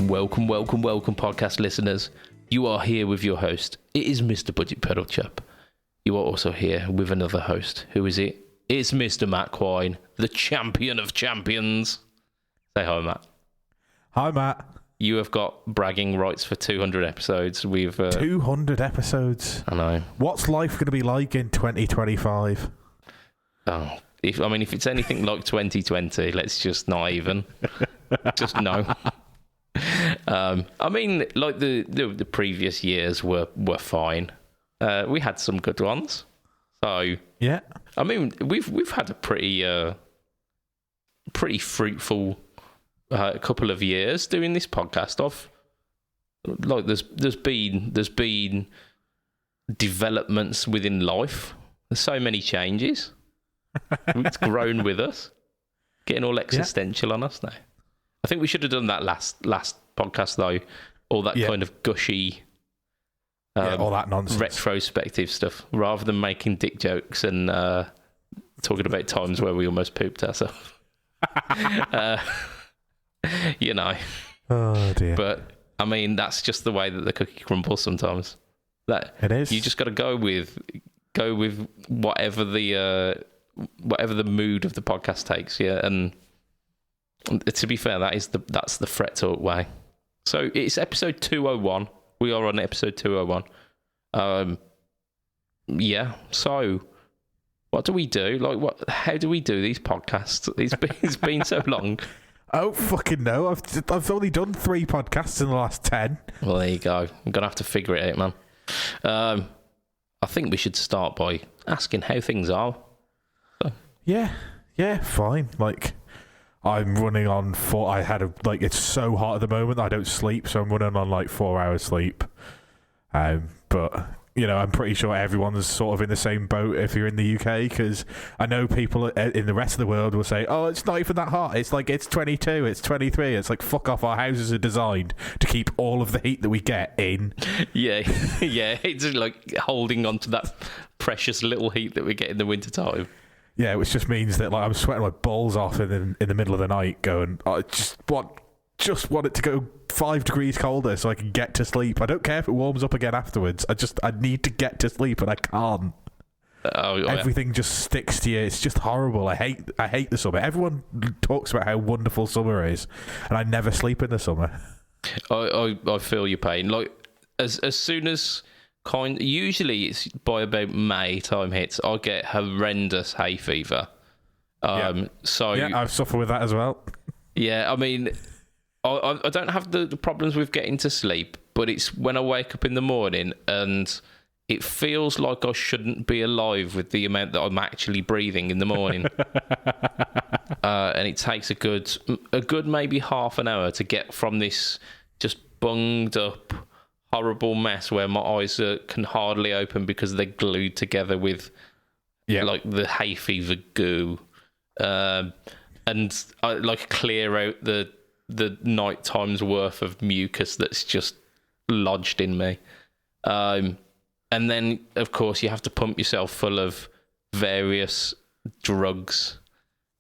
Welcome, podcast listeners. You are here with your host. It is Mr BudgetPedalChap. You are also here with another host. Who is it? It's Mr Matt Quine, the champion of champions. Say hi, Matt. Hi, Matt. You have got bragging rights for 200 episodes. 200 episodes? I know. What's life going to be like in 2025? Oh, if it's anything like 2020, let's just not even. Just no. The previous years were fine. We had some good ones. So yeah, we've had a pretty fruitful couple of years doing this podcast. There's been developments within life. There's so many changes. It's grown with us, getting all existential on us now. I think we should have done that last podcast though, all that kind of gushy, all that nonsense, retrospective stuff, rather than making dick jokes and talking about times where we almost pooped ourselves. Oh dear. But that's just the way that the cookie crumbles sometimes. That it is. You just got to go with whatever the mood of the podcast takes. Yeah, and to be fair, that's the Fret Talk way. So it's episode 201. We are on episode 201. So what do we do? How do we do these podcasts? It's been so long. Oh fucking no! I've only done 3 podcasts in the last 10. Well, there you go. I'm gonna have to figure it out, man. I think we should start by asking how things are. So. Yeah, fine. I'm running on 4. It's so hot at the moment that I don't sleep, so I'm running on 4 hours sleep. But I'm pretty sure everyone's sort of in the same boat if you're in the UK, because I know people in the rest of the world will say, "Oh, it's not even that hot. It's 22, it's 23." It's fuck off. Our houses are designed to keep all of the heat that we get in. Yeah. It's holding on to that precious little heat that we get in the wintertime. Yeah, which just means that I'm sweating my balls off in the middle of the night, going, I just want it to go 5 degrees colder so I can get to sleep. I don't care if it warms up again afterwards. I need to get to sleep and I can't. Everything just sticks to you. It's just horrible. I hate the summer. Everyone talks about how wonderful summer is, and I never sleep in the summer. I feel your pain. As soon as usually it's by about May time hits, I get horrendous hay fever. So I suffer with that as well. Yeah, I don't have the problems with getting to sleep, but it's when I wake up in the morning and it feels like I shouldn't be alive with the amount that I'm actually breathing in the morning. And it takes a good maybe half an hour to get from this just bunged up horrible mess where my eyes can hardly open because they're glued together with the hay fever goo, and I clear out the night time's worth of mucus that's just lodged in me, and then of course you have to pump yourself full of various drugs,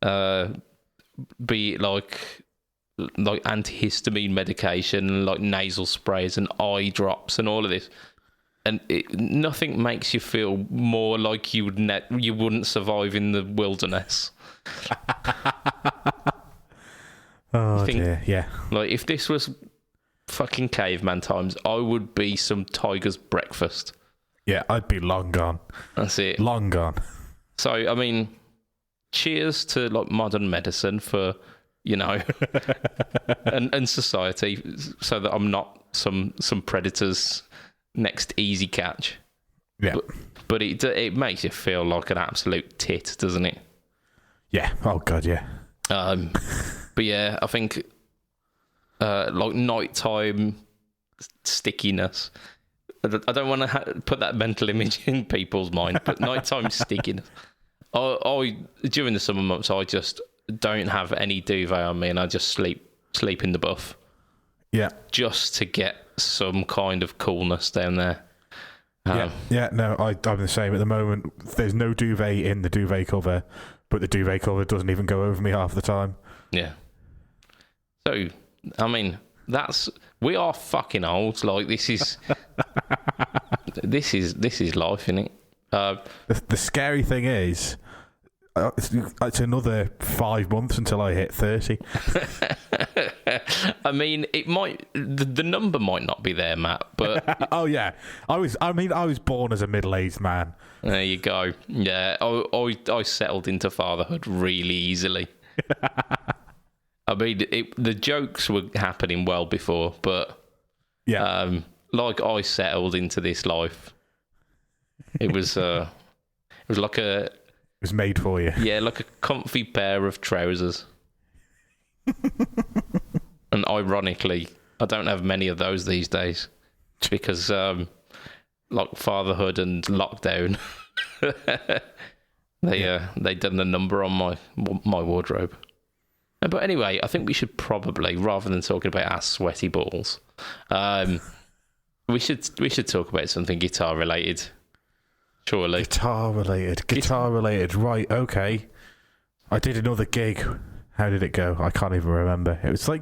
be it like antihistamine medication, like nasal sprays and eye drops and all of this, and nothing makes you feel more like you wouldn't survive in the wilderness. Oh dear, yeah. If this was fucking caveman times, I would be some tiger's breakfast. Yeah, I'd be long gone. That's it. Long gone. So cheers to modern medicine for and society, so that I'm not some predator's next easy catch. Yeah. But it makes you feel like an absolute tit, doesn't it? Yeah. Oh god, yeah. But yeah, I think nighttime stickiness. I don't want to put that mental image in people's mind, but nighttime stickiness. I during the summer months, I just don't have any duvet on me, and I just sleep in the buff. Yeah. Just to get some kind of coolness down there. No, I'm the same at the moment. There's no duvet in the duvet cover, but the duvet cover doesn't even go over me half the time. Yeah. So, I mean, we are fucking old. Like, this is this is life, isn't it? The scary thing is, it's another 5 months until I hit 30. I mean, it might, the number might not be there, Matt, but oh yeah, I was born as a middle-aged man. There you go. Yeah, I settled into fatherhood really easily. I mean, the jokes were happening well before, but yeah, like, I settled into this life. It was like a. It was made for you. Yeah, like a comfy pair of trousers. And ironically, I don't have many of those these days because, like, fatherhood and lockdown, they done the number on my wardrobe. But anyway, I think we should probably, rather than talking about our sweaty balls, we should talk about something guitar related. Surely. Guitar related. Right, okay. I did another gig. How did it go? I can't even remember. It was like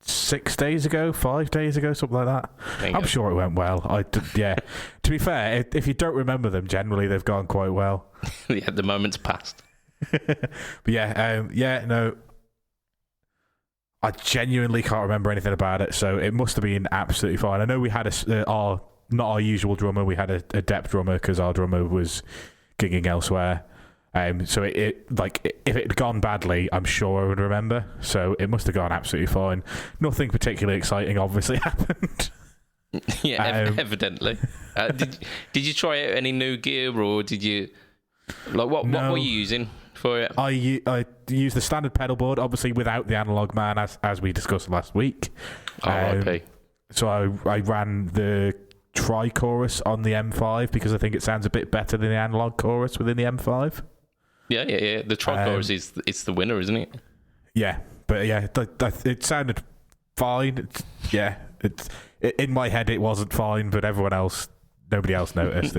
5 days ago, something like that. I'm sure it went well. Yeah. To be fair, if you don't remember them, generally they've gone quite well. Yeah, the moment's passed. But no. I genuinely can't remember anything about it, so it must have been absolutely fine. I know we had not our usual drummer. We had a depth drummer because our drummer was gigging elsewhere. So it like, if it had gone badly, I'm sure I would remember. So it must have gone absolutely fine. Nothing particularly exciting, obviously, happened. Yeah, evidently. Did you try out any new gear, or did you what were you using for it? I used the standard pedal board, obviously without the analog man, as we discussed last week. R.I.P. So I ran the tri-chorus on the M5 because I think it sounds a bit better than the analog chorus within the M5. Yeah. The tri-chorus it's the winner, isn't it? Yeah, but yeah, it sounded fine. In my head it wasn't fine, but nobody else noticed.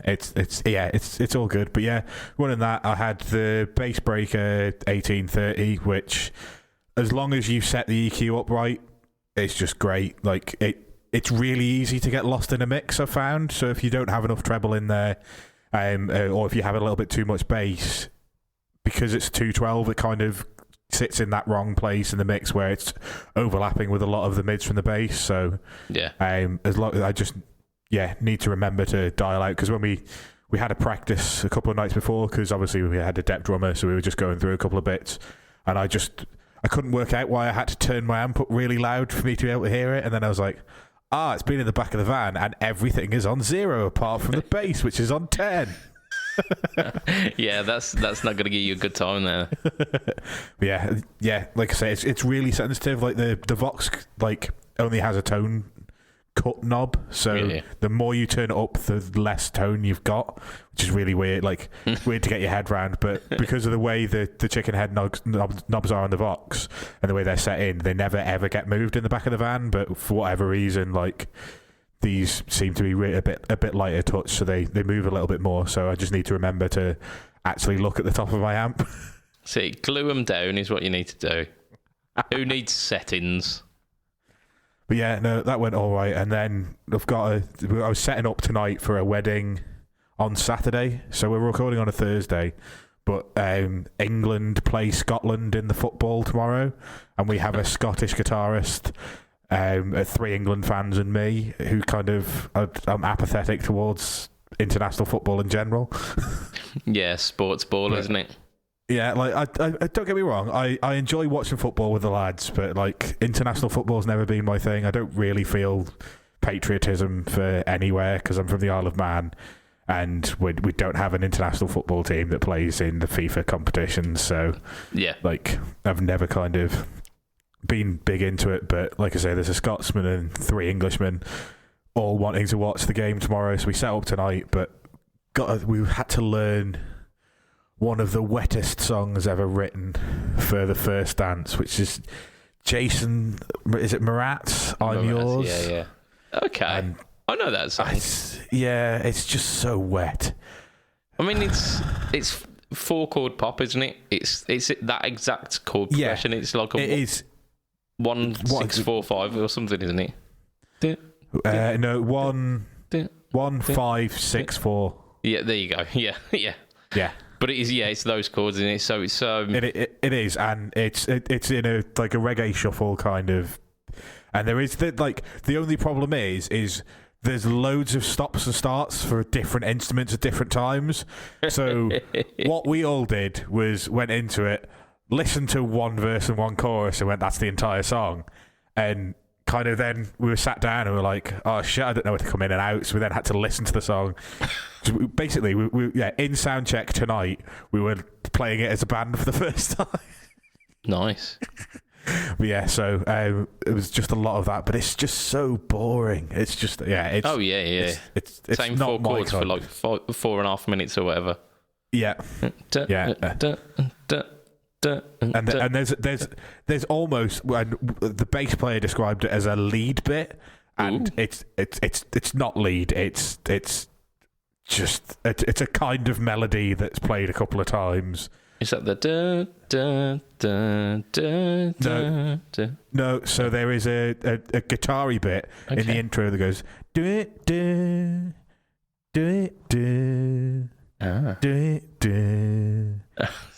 It's all good. But yeah, running that, I had the bass breaker 1830, which, as long as you set the EQ up right, it's just great. Like, it's really easy to get lost in a mix, I've found. So if you don't have enough treble in there, or if you have a little bit too much bass, because it's 212, it kind of sits in that wrong place in the mix where it's overlapping with a lot of the mids from the bass. So yeah, as long as I just need to remember to dial out, because when we had a practice a couple of nights before, because obviously we had a depth drummer, so we were just going through a couple of bits, and I couldn't work out why I had to turn my amp up really loud for me to be able to hear it, and then I was like, it's been in the back of the van and everything is on 0 apart from the bass, which is on 10. Yeah, that's not going to give you a good time there. yeah, like I say, it's really sensitive. Like the Vox only has a tone cut knob, so the more you turn it up, the less tone you've got, which is really weird. Like, weird to get your head around, but because of the way the chicken head knobs are on the Vox and the way they're set in, they never ever get moved in the back of the van. But for whatever reason, like, these seem to be a bit lighter touch, so they move a little bit more. So I just need to remember to actually look at the top of my amp. See, glue them down is what you need to do. Who needs settings? But yeah, no, that went all right. And then I was setting up tonight for a wedding on Saturday. So we're recording on a Thursday. But England play Scotland in the football tomorrow. And we have a Scottish guitarist, 3 England fans and me, who kind of, I'm apathetic towards international football in general. Yeah, sports ball, isn't it? Yeah, like, I don't get me wrong, I enjoy watching football with the lads, but like, international football's never been my thing. I don't really feel patriotism for anywhere because I'm from the Isle of Man, and we don't have an international football team that plays in the FIFA competitions. So yeah, like, I've never kind of been big into it. But like I say, there's a Scotsman and 3 Englishmen all wanting to watch the game tomorrow, so we set up tonight. But we had to learn one of the wettest songs ever written for the first dance, which is Jason, is it Mraz's I'm Yours? Yeah. Okay. And I know that song. It's just so wet. I mean, it's 4-chord pop, isn't it? It's that exact chord progression. It's like 1645 or something, isn't it? No, 1564. Yeah, there you go. Yeah. But it is, it's those chords in it. So it's it is, and it's in a like a reggae shuffle kind of, and there is the only problem is there's loads of stops and starts for different instruments at different times. So what we all did was went into it, listened to one verse and one chorus, and went, that's the entire song, and kind of then we were sat down and we were like, oh shit, I don't know where to come in and out, so we then had to listen to the song. So basically, we in sound check tonight, we were playing it as a band for the first time. Nice. But yeah, so it was just a lot of that, but it's just so boring. It's just it's it's same not four chords for like 4.5 minutes or whatever. Yeah. And there's almost, when the bass player described it as a lead bit, and it's not lead. It's just it's a kind of melody that's played a couple of times. Is that the da da da da da? No. So there is a guitar-y bit in the intro that goes do it do it do. Do it, do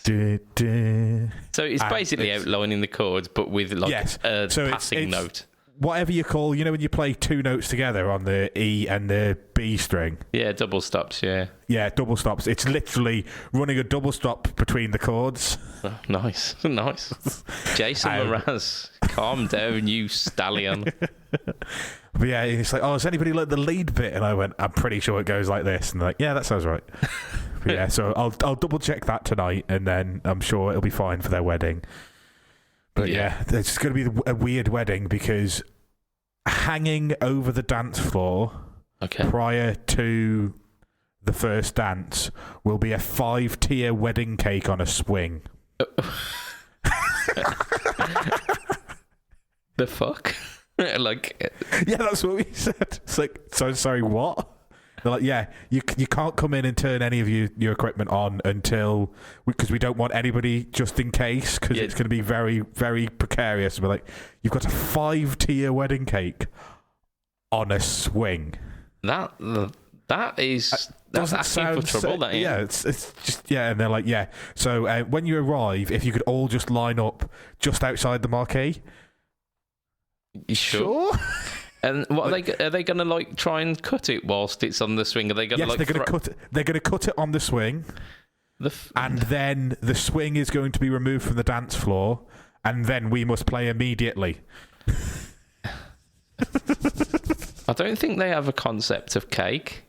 it, do. So it's basically outlining the chords, but with a passing note. Whatever you call, when you play two notes together on the E and the B string. Yeah, double stops. Yeah, double stops. It's literally running a double stop between the chords. Oh, nice. Jason Mraz, calm down, you stallion. But yeah, it's like, has anybody learned the lead bit? And I went, I'm pretty sure it goes like this. And they're like, yeah, that sounds right. But yeah, so I'll double check that tonight, and then I'm sure it'll be fine for their wedding. But yeah, it's going to be a weird wedding because hanging over the dance floor prior to the first dance will be a 5-tier wedding cake on a swing. The fuck? Yeah, that's what we said. It's like, sorry, what? They're like, yeah, you can't come in and turn any of your equipment on until, because we don't want anybody just in case, because it's going to be very, very precarious. We're like, you've got a 5-tier wedding cake on a swing. That's asking for trouble. It's just and they're like, yeah. So when you arrive, if you could all just line up just outside the marquee. You sure? And what are they going to try and cut it whilst it's on the swing? Are they going to they're going to cut it. They're going to cut it on the swing, and then the swing is going to be removed from the dance floor, and then we must play immediately. I don't think they have a concept of cake.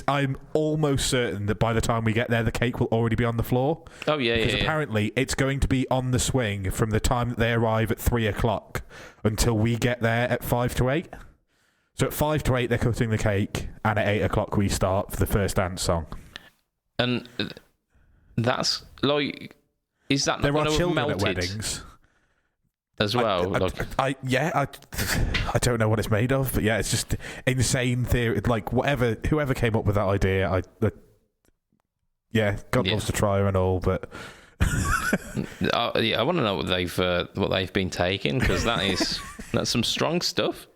I'm almost certain that by the time we get there, the cake will already be on the floor. Oh yeah, because apparently it's going to be on the swing from the time that they arrive at 3:00 until we get there at 5 to 8. So at 5 to 8 they're cutting the cake, and at 8:00 we start for the first dance song. And that's is that not there are children melted? At weddings as well. I don't know what it's made of, but yeah, it's just insane theory. Whoever came up with that idea, God loves to try and all, but I want to know what they've been taking, because that's some strong stuff.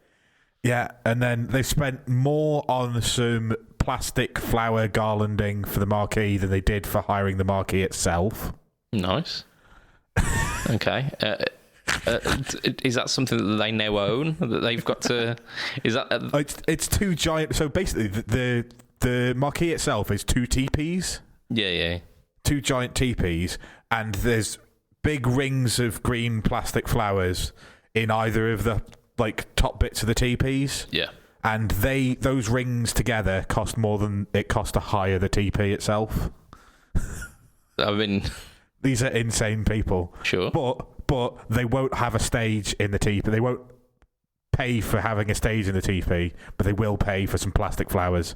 Yeah, and then they've spent more on some plastic flower garlanding for the marquee than they did for hiring the marquee itself. Nice. Okay. Is that something that they now own? That they've got to? Is that? It's two giant. So basically, the marquee itself is 2 teepees. Yeah. 2 giant teepees, and there's big rings of green plastic flowers in either of the top bits of the teepees. Yeah. And those rings together cost more than it cost to hire the teepee itself. I mean, these are insane people. Sure. But they won't have a stage in the teepee. They won't pay for having a stage in the teepee, but they will pay for some plastic flowers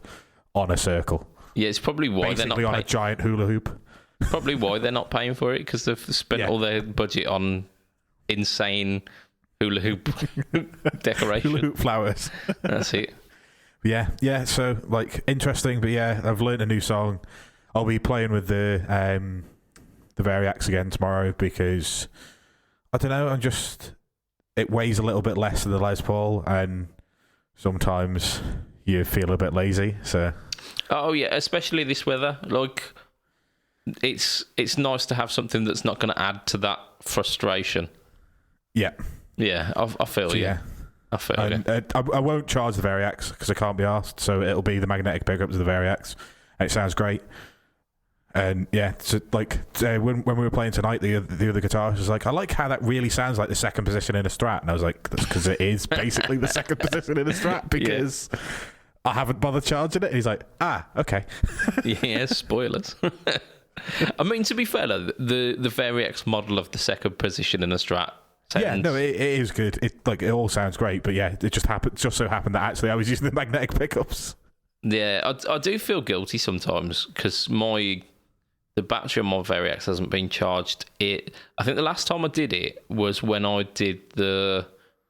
on a circle. Yeah, it's probably why they're not on a giant hula hoop. Probably why they're not paying for it, because they've spent all their budget on insane hula hoop decoration. Hula hoop flowers. That's it. Yeah. So interesting, but yeah, I've learned a new song. I'll be playing with the Variacs again tomorrow, because I don't know. It weighs a little bit less than the Les Paul, and sometimes you feel a bit lazy. So. Oh yeah, especially this weather. Like, it's nice to have something that's not going to add to that frustration. Yeah. Yeah, I feel you. Yeah. I feel you. I won't charge the Variax because I can't be asked, so it'll be the magnetic pickups of the Variax. It sounds great. And yeah, so like when we were playing tonight, the other guitarist was like, I like how that really sounds like the second position in a Strat. And I was like, that's because it is basically the second position in a Strat because I haven't bothered charging it. And he's like, okay. Yeah, spoilers. I mean, to be fair, though, the Variax model of the second position in a Strat sounds... Yeah, no, it is good. It all sounds great, but yeah, it just so happened that actually I was using the magnetic pickups. Yeah, I do feel guilty sometimes because the battery on my Variax hasn't been charged. I think the last time I did it was when I did the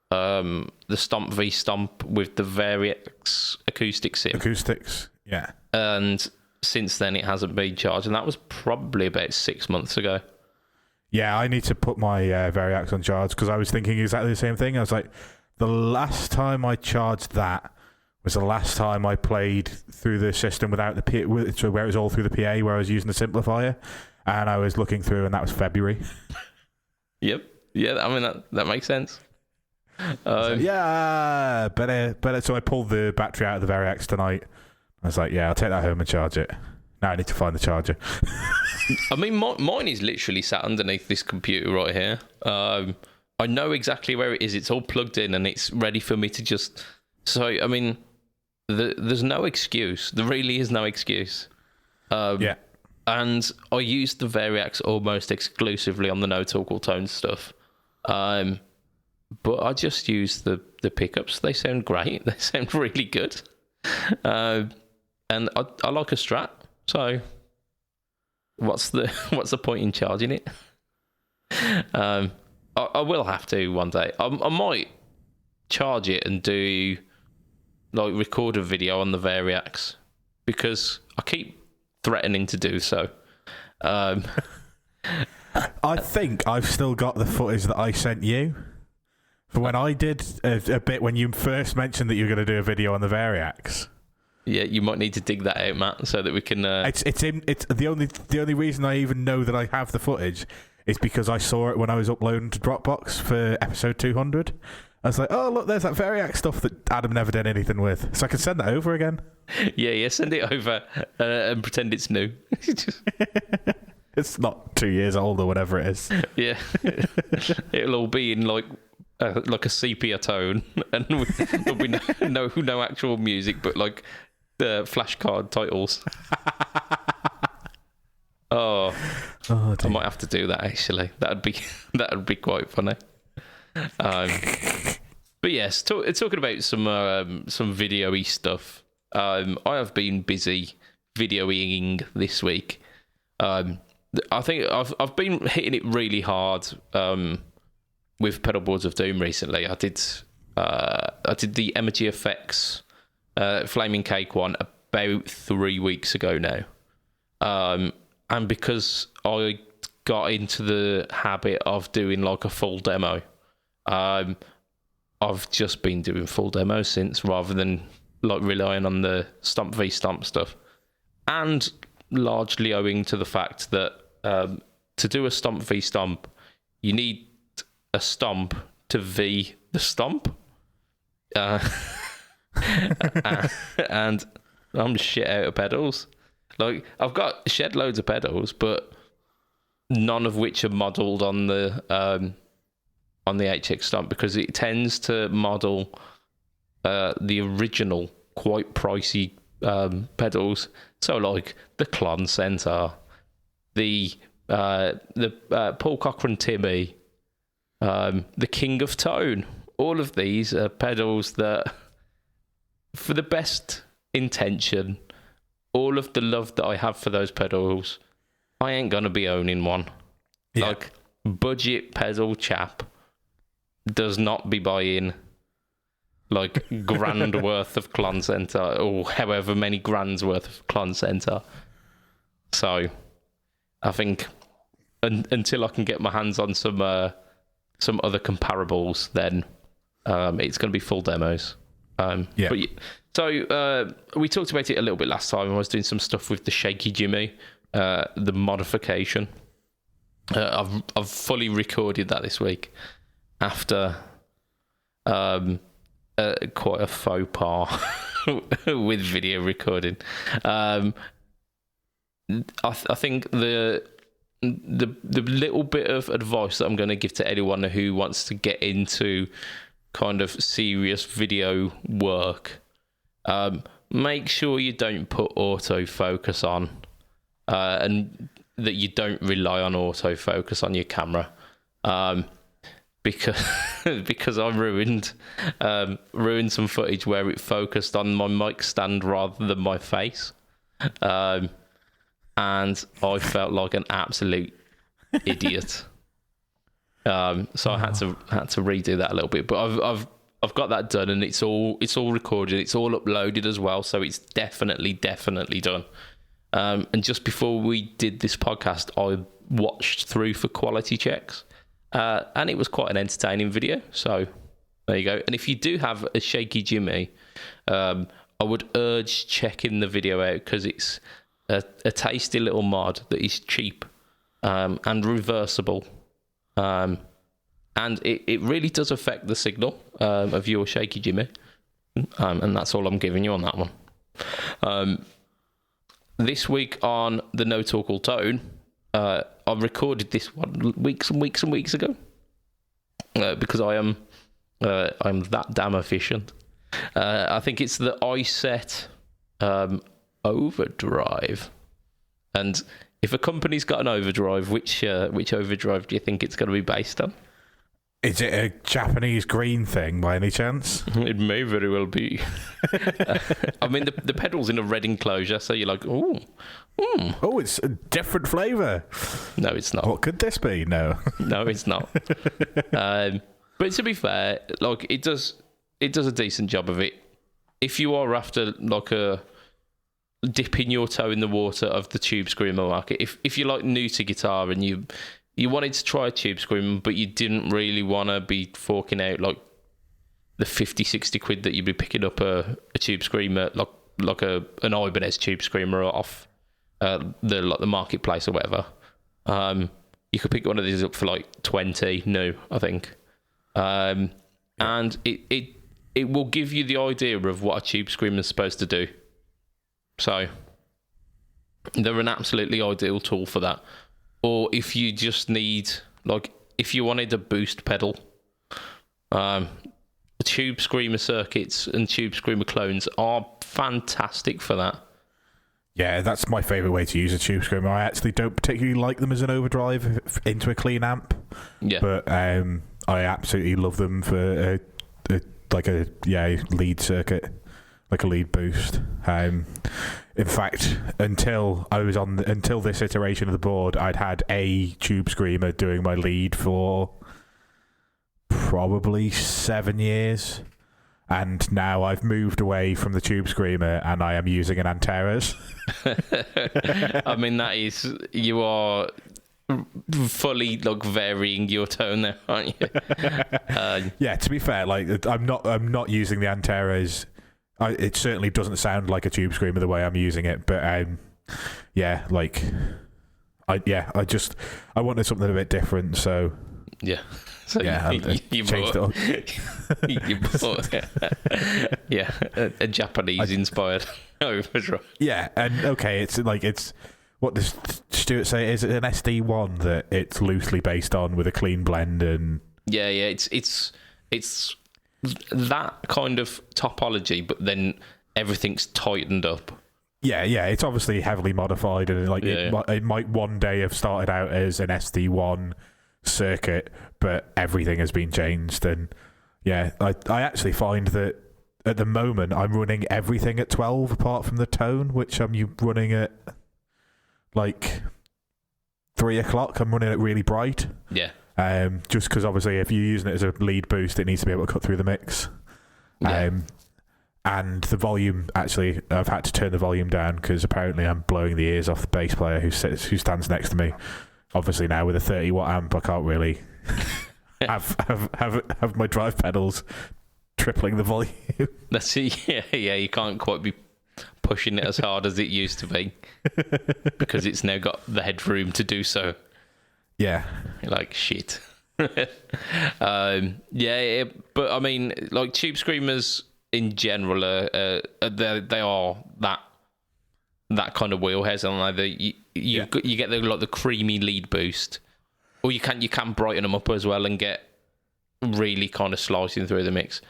Stomp v Stomp with the Variax acoustic sim. Acoustics, yeah. And since then it hasn't been charged, and that was probably about 6 months ago. Yeah, I need to put my Variax on charge because I was thinking exactly the same thing. I was like, the last time I charged that was the last time I played through the system without the PA, so where it was all through the PA, where I was using the simplifier, and I was looking through, and that was February. Yep. Yeah, I mean, that makes sense. Yeah, better. So I pulled the battery out of the Variax tonight. I was like, yeah, I'll take that home and charge it. Now I need to find the charger. I mean, mine is literally sat underneath this computer right here. I know exactly where it is. It's all plugged in, and it's ready for me to just... So, I mean... There's no excuse. There really is no excuse. Yeah. And I use the Variax almost exclusively on the No Talk or Tone stuff. But I just use the pickups. They sound great. They sound really good. And I like a Strat. So what's the point in charging it? I will have to one day. I might charge it and do... like record a video on the Variax because I keep threatening to do so. I think I've still got the footage that I sent you for when I did a bit when you first mentioned that you were going to do a video on the Variax. Yeah, you might need to dig that out, Matt, so that we can. It's the only reason I even know that I have the footage is because I saw it when I was uploading to Dropbox for episode 200. I was like, oh, look, there's that Variax stuff that Adam never did anything with. So I can send that over again. Yeah, send it over and pretend it's new. It's not 2 years old or whatever it is. Yeah. It'll all be in like a sepia tone, and there'll be no actual music, but like the flashcard titles. Oh, I might have to do that actually. That'd be quite funny. But yes, talking about some video-y stuff. I have been busy videoing this week. I think I've been hitting it really hard with Pedalboards of Doom recently. I did the Emoji Effects Flaming Cake one about 3 weeks ago now, and because I got into the habit of doing like a full demo. I've just been doing full demos since, rather than like relying on the Stomp v Stomp stuff, and largely owing to the fact that to do a Stomp v Stomp, you need a stomp to V the stomp, and I'm shit out of pedals. Like, I've got shed loads of pedals, but none of which are modelled on the HX Stomp, because it tends to model the original quite pricey pedals. So like the Klon Centaur, the Paul Cochran Timmy, the King of Tone. All of these are pedals that, for the best intention, all of the love that I have for those pedals, I ain't gonna be owning one. Yeah. Like, budget pedal chap does not be buying like grand worth of Klon Centaur, or however many grand's worth of Klon Centaur. So I think until I can get my hands on some some other comparables, then it's going to be full demos. Yeah. But, so we talked about it a little bit last time. I was doing some stuff with the Shaky Jimmy, the modification. I've fully recorded that this week after quite a faux pas with video recording. I think the little bit of advice that I'm going to give to anyone who wants to get into kind of serious video work, make sure you don't put autofocus on, and that you don't rely on autofocus on your camera, because I ruined some footage where it focused on my mic stand rather than my face, and I felt like an absolute idiot. So I had to redo that a little bit, but I've got that done, and it's all recorded, it's all uploaded as well, so it's definitely done. And just before we did this podcast, I watched through for quality checks, and it was quite an entertaining video. So there you go. And if you do have a Shaky Jimmy, I would urge checking the video out, because it's a tasty little mod that is cheap and reversible. And it really does affect the signal of your Shaky Jimmy. And that's all I'm giving you on that one. This week on the No Talk All Tone, I recorded this one weeks and weeks and weeks ago, because I'm that damn efficient. I think it's the iSet overdrive. And if a company's got an overdrive, which overdrive do you think it's going to be based on? Is it a Japanese green thing by any chance? It may very well be. I mean, the pedal's in a red enclosure, so you're like, oh, it's a different flavour. No, it's not. What could this be? No, no, it's not. But to be fair, like it does a decent job of it. If you are after like a dipping your toe in the water of the tube screamer market, if you're like new to guitar and you wanted to try a tube screamer, but you didn't really want to be forking out like the 50-60 quid that you'd be picking up a tube screamer, like an Ibanez tube screamer off the marketplace or whatever, you could pick one of these up for like 20 new, I think, and it will give you the idea of what a tube screamer is supposed to do. So they're an absolutely ideal tool for that. Or if you just need, like, if you wanted a boost pedal, tube screamer circuits and tube screamer clones are fantastic for that. Yeah, that's my favourite way to use a tube screamer. I actually don't particularly like them as an overdrive into a clean amp. Yeah. But I absolutely love them for a lead circuit, like a lead boost. In fact, until this iteration of the board, I'd had a tube screamer doing my lead for probably 7 years, and now I've moved away from the tube screamer and I am using an Antares. I mean, you are fully like varying your tone there, aren't you? Yeah, to be fair, like I'm not using the Antares. It certainly doesn't sound like a tube screamer the way I'm using it, but I wanted something a bit different, so yeah. So yeah, you changed bought, it up. You bought a Japanese inspired overdrive. Yeah, and okay, it's what does Stuart say? Is it an SD1 that it's loosely based on with a clean blend and yeah, it's that kind of topology, but then everything's tightened up. Yeah, it's obviously heavily modified, and it might one day have started out as an SD1 circuit, but everything has been changed. And yeah, I actually find that at the moment I'm running everything at 12 apart from the tone, which I'm running at like 3 o'clock. I'm running it really bright. Yeah. Just because obviously if you're using it as a lead boost, it needs to be able to cut through the mix. Yeah. And the volume, actually, I've had to turn the volume down because apparently I'm blowing the ears off the bass player who stands next to me. Obviously now with a 30 watt amp, I can't really have my drive pedals tripling the volume. That's it. Yeah. You can't quite be pushing it as hard as it used to be because it's now got the headroom to do so. Yeah. You're like, shit. Yeah, but I mean, like Tube Screamers in general, they are that kind of wheelhouse, and you get the creamy lead boost, or you can brighten them up as well and get really kind of slicing through the mix.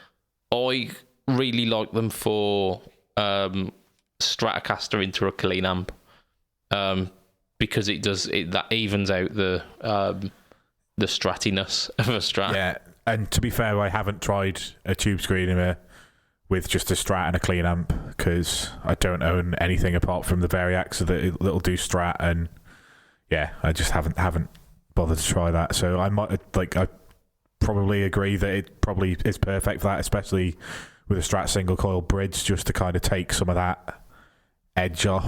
I really like them for Stratocaster into a clean amp, because that evens out the stratiness of a Strat. Yeah, and to be fair, I haven't tried a Tube Screamer with just a Strat and a clean amp because I don't own anything apart from the Variax that'll do Strat, and yeah, I just haven't bothered to try that. So I probably agree that it probably is perfect for that, especially with a Strat single coil bridge, just to kind of take some of that edge off.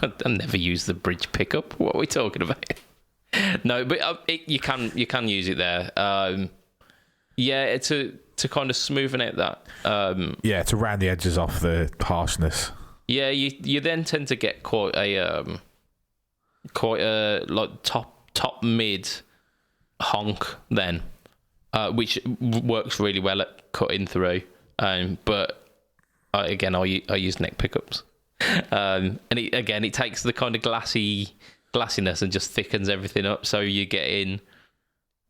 I never use the bridge pickup. What are we talking about? No, but you can use it there. Yeah, to kind of smoothen out that. To round the edges off the harshness. Yeah, you then tend to get quite a like top mid honk then, which works really well at cutting through. But again, I use neck pickups, and it takes the kind of glassiness and just thickens everything up, so you get in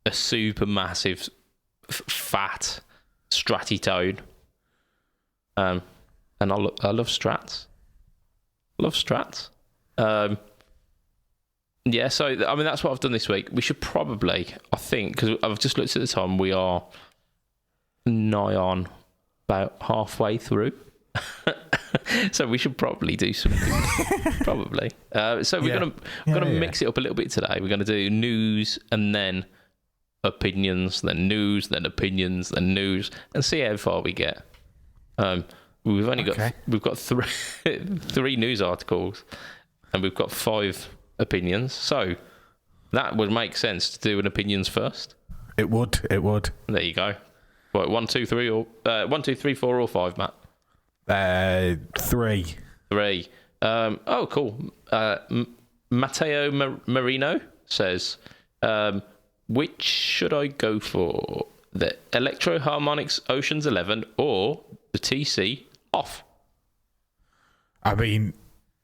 a super massive fat stratty tone. And I love Strats. Yeah, so I mean that's what I've done this week. We should probably, I think, because I've just looked at the time, we are nigh on about halfway through. So we should probably do something. Probably. So we're gonna mix it up a little bit today. We're gonna do news and then opinions, then news, then opinions, then news, and see how far we get. We've only got three news articles, and we've got 5 opinions. So that would make sense to do an opinions first. It would. There you go. Right, 1, 2, 3, or 1, 2, 3, 4, or 5, Matt. 3. Oh, cool. Matteo Marino says, which should I go for? The Electro Harmonix Oceans 11 or the TC Off? I mean,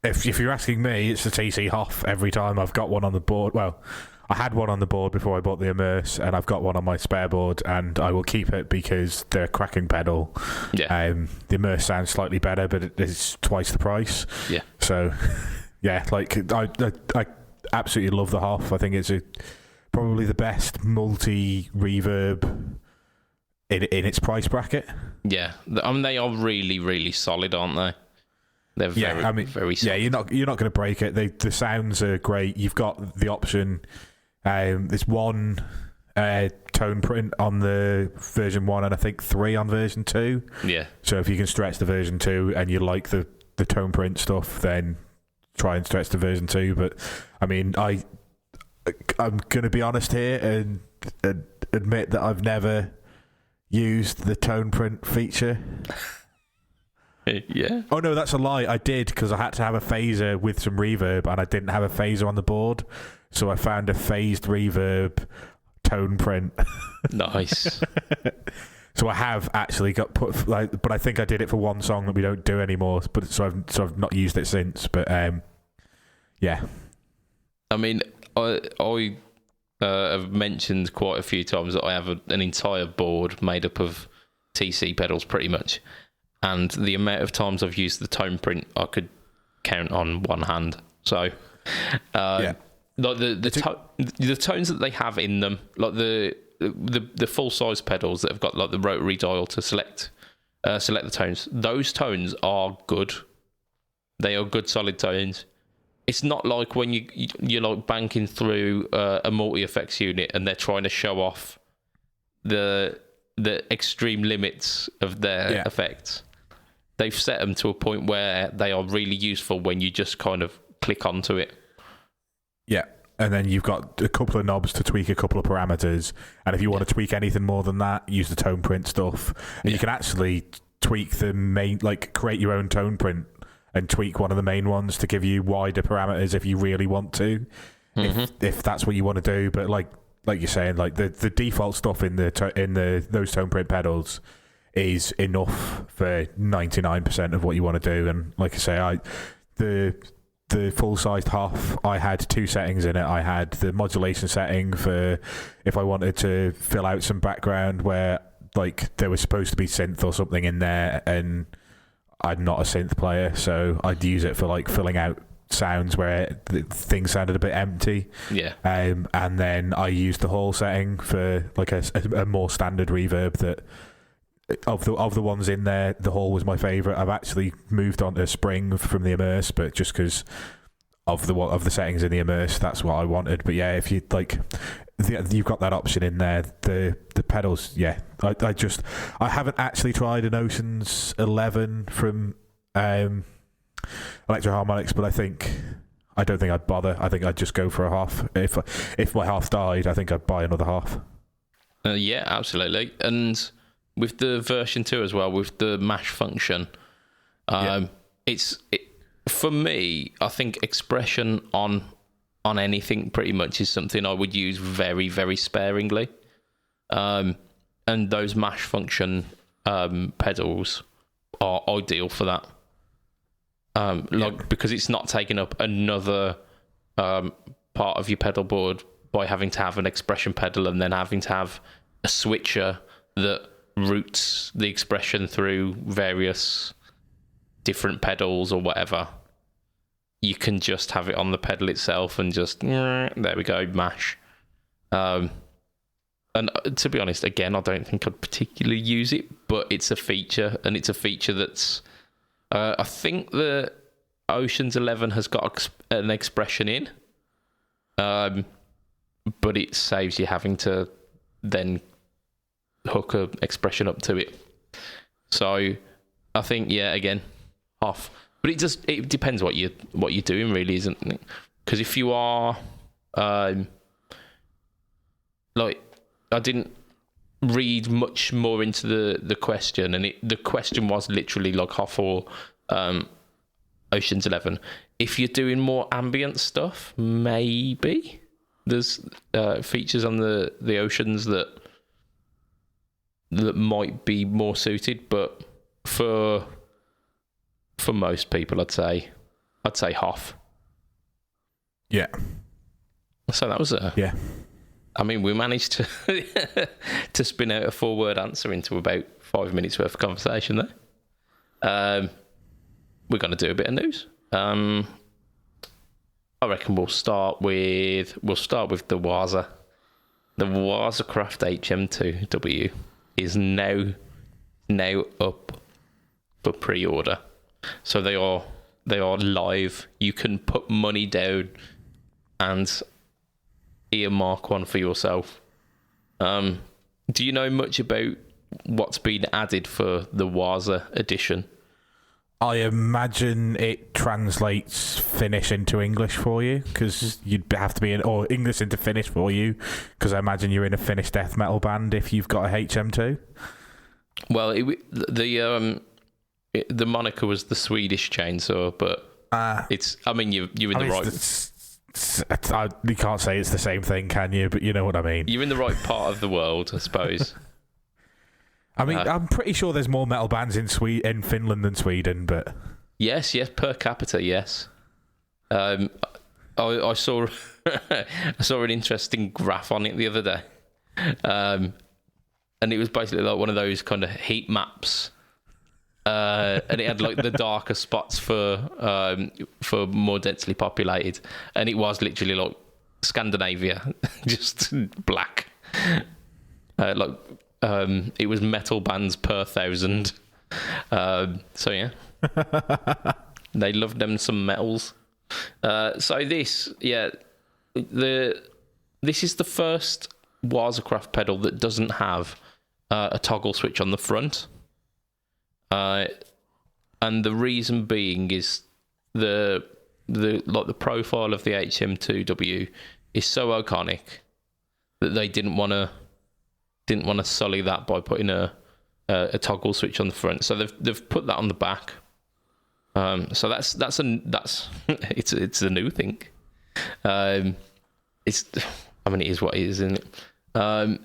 if you're asking me, it's the TC Off every time. I've got one on the board. Well, I had one on the board before I bought the Immerse, and I've got one on my spare board, and I will keep it because they're a cracking pedal. Yeah. The Immerse sounds slightly better, but it's twice the price. Yeah. So, yeah, like I absolutely love the Hoff. I think it's probably the best multi-reverb in its price bracket. Yeah. I mean, they are really, really solid, aren't they? They're very solid. Yeah, you're not going to break it. The sounds are great. You've got the option. There's one tone print on the version 1 and I think 3 on version 2. Yeah. So if you can stretch the version 2 and you like the tone print stuff, then try and stretch the version 2. But I mean, I'm going to be honest here and admit that I've never used the tone print feature. Yeah. Oh no, that's a lie. I did, because I had to have a phaser with some reverb, and I didn't have a phaser on the board, so I found a phased reverb tone print. Nice. So I have actually got but I think I did it for one song that we don't do anymore. But so I've not used it since. But yeah. I mean, I have mentioned quite a few times that I have an entire board made up of TC pedals, pretty much. And the amount of times I've used the tone print, I could count on one hand. So, like the tones that they have in them, like the full size pedals that have got like the rotary dial to select the tones. Those tones are good. They are good, solid tones. It's not like when you're like banking through a multi effects unit and they're trying to show off the extreme limits of their effects. They've set them to a point where they are really useful when you just kind of click onto it. Yeah, and then you've got a couple of knobs to tweak a couple of parameters. And if you want to tweak anything more than that, use the tone print stuff. And you can actually tweak the main, like create your own tone print and tweak one of the main ones to give you wider parameters if you really want to, if that's what you want to do. But like you're saying, like the default stuff in those tone print pedals is enough for 99% of what you want to do. And like I say, the full-sized Hoff, I had two settings in it. I had the modulation setting for if I wanted to fill out some background where like there was supposed to be synth or something in there, and I'm not a synth player, so I'd use it for like filling out sounds where things sounded a bit empty. Yeah. And then I used the Hall setting for like a more standard reverb that of the ones in there, the Hall was my favourite. I've actually moved on to Spring from the Immerse, but just because of the settings in the Immerse, that's what I wanted. But yeah, if you like, you've got that option in there. The pedals, yeah. I haven't actually tried an Ocean's 11 from Electro Harmonics, but I don't think I'd bother. I think I'd just go for a Hoff. If my Hoff died, I think I'd buy another Hoff. Yeah, absolutely. And with the version 2 as well, with the mash function, for me, I think expression on anything pretty much is something I would use very, very sparingly. And those mash function pedals are ideal for that. Because it's not taking up another part of your pedal board by having to have an expression pedal and then having to have a switcher that routes the expression through various different pedals or whatever. You can just have it on the pedal itself and just there we go, mash. And to be honest, again, I don't think I'd particularly use it, but it's a feature, and it's a feature that's I think the Ocean's 11 has got an expression in, but it saves you having to then hook an expression up to it. So I think, yeah, again, off. But it depends what you're doing, really, isn't it? Because if you are like, I didn't read much more into the question, and the question was literally like Hoff or Ocean's 11. If you're doing more ambient stuff, maybe there's features on the Oceans that might be more suited, but for most people, I'd say Hoff. Yeah. So that was yeah. I mean, we managed to spin out a 4-word answer into about 5 minutes worth of conversation there. We're going to do a bit of news. I reckon we'll start with the Waza. The Wazacraft HM2W is now up for pre-order. So they are live. You can put money down and earmark one for yourself. Do you know much about what's been added for the Waza edition? I imagine it translates Finnish into English for you, because you'd have to be or English into Finnish for you, because I imagine you're in a Finnish death metal band if you've got a HM2. Well, the moniker was the Swedish Chainsaw, but it's. I mean, you're in the right. You can't say it's the same thing, can you? But you know what I mean. You're in the right part of the world, I suppose. I mean, I'm pretty sure there's more metal bands in Finland than Sweden, but yes, per capita, yes. I saw I saw an interesting graph on it the other day, and it was basically like one of those kind of heat maps, and it had like the darker spots for more densely populated, and it was literally like Scandinavia, just black, it was metal bands per 1,000. So yeah, they loved them some metals. So this is the first Wazacraft pedal that doesn't have a toggle switch on the front, and the reason being is the profile of the HM2W is so iconic that they didn't want to sully that by putting a toggle switch on the front. So they've put that on the back. So that's it's a new thing. It is what it is, isn't it?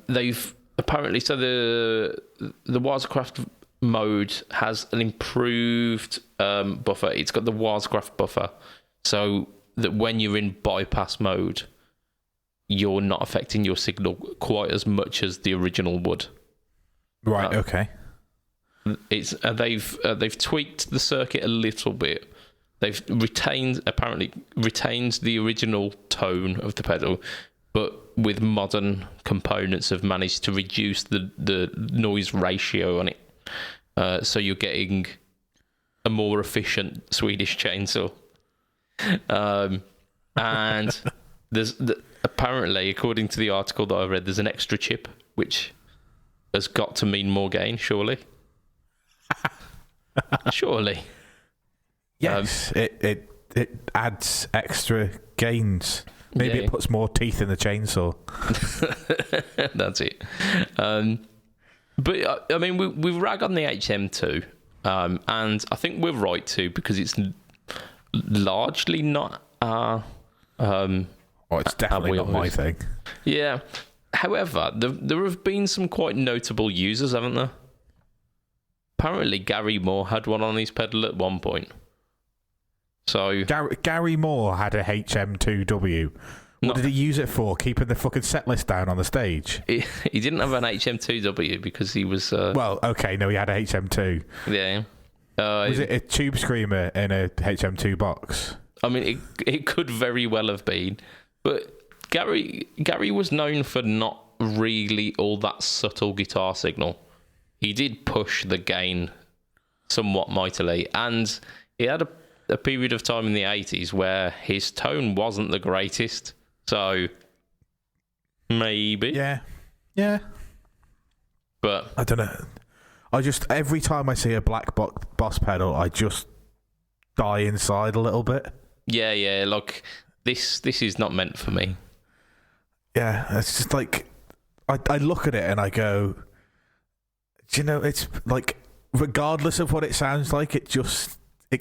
They've apparently, so the Wisecraft mode has an improved buffer. It's got the Wisecraft buffer, so that when you're in bypass mode, you're not affecting your signal quite as much as the original would. Right. Okay. It's they've tweaked the circuit a little bit. They've apparently retained the original tone of the pedal, but with modern components have managed to reduce the noise ratio on it. So you're getting a more efficient Swedish chainsaw. And apparently, according to the article that I read, there's an extra chip, which has got to mean more gain, surely. Surely. Yes, it adds extra gains. Maybe it puts more teeth in the chainsaw. That's it. But I mean, we rag on the HM2, and I think we're right to, because it's largely not our. It's definitely not my thing. Yeah. However, there have been some quite notable users, haven't there? Apparently, Gary Moore had one on his pedal at one point. So Gary Moore had a HM2W. What did he use it for? Keeping the fucking set list down on the stage? He didn't have an HM2W because he was... well, okay, no, he had a HM2. Yeah. Was it a Tube Screamer in a HM2 box? I mean, it could very well have been. But Gary was known for not really all that subtle guitar signal. He did push the gain somewhat mightily, and he had a period of time in the 80s where his tone wasn't the greatest. So maybe. Yeah. But I don't know. Every time I see a black boss pedal, I just die inside a little bit. Yeah. Like this is not meant for me. Yeah, it's just like I look at it and I go, do you know, it's like, regardless of what it sounds like, it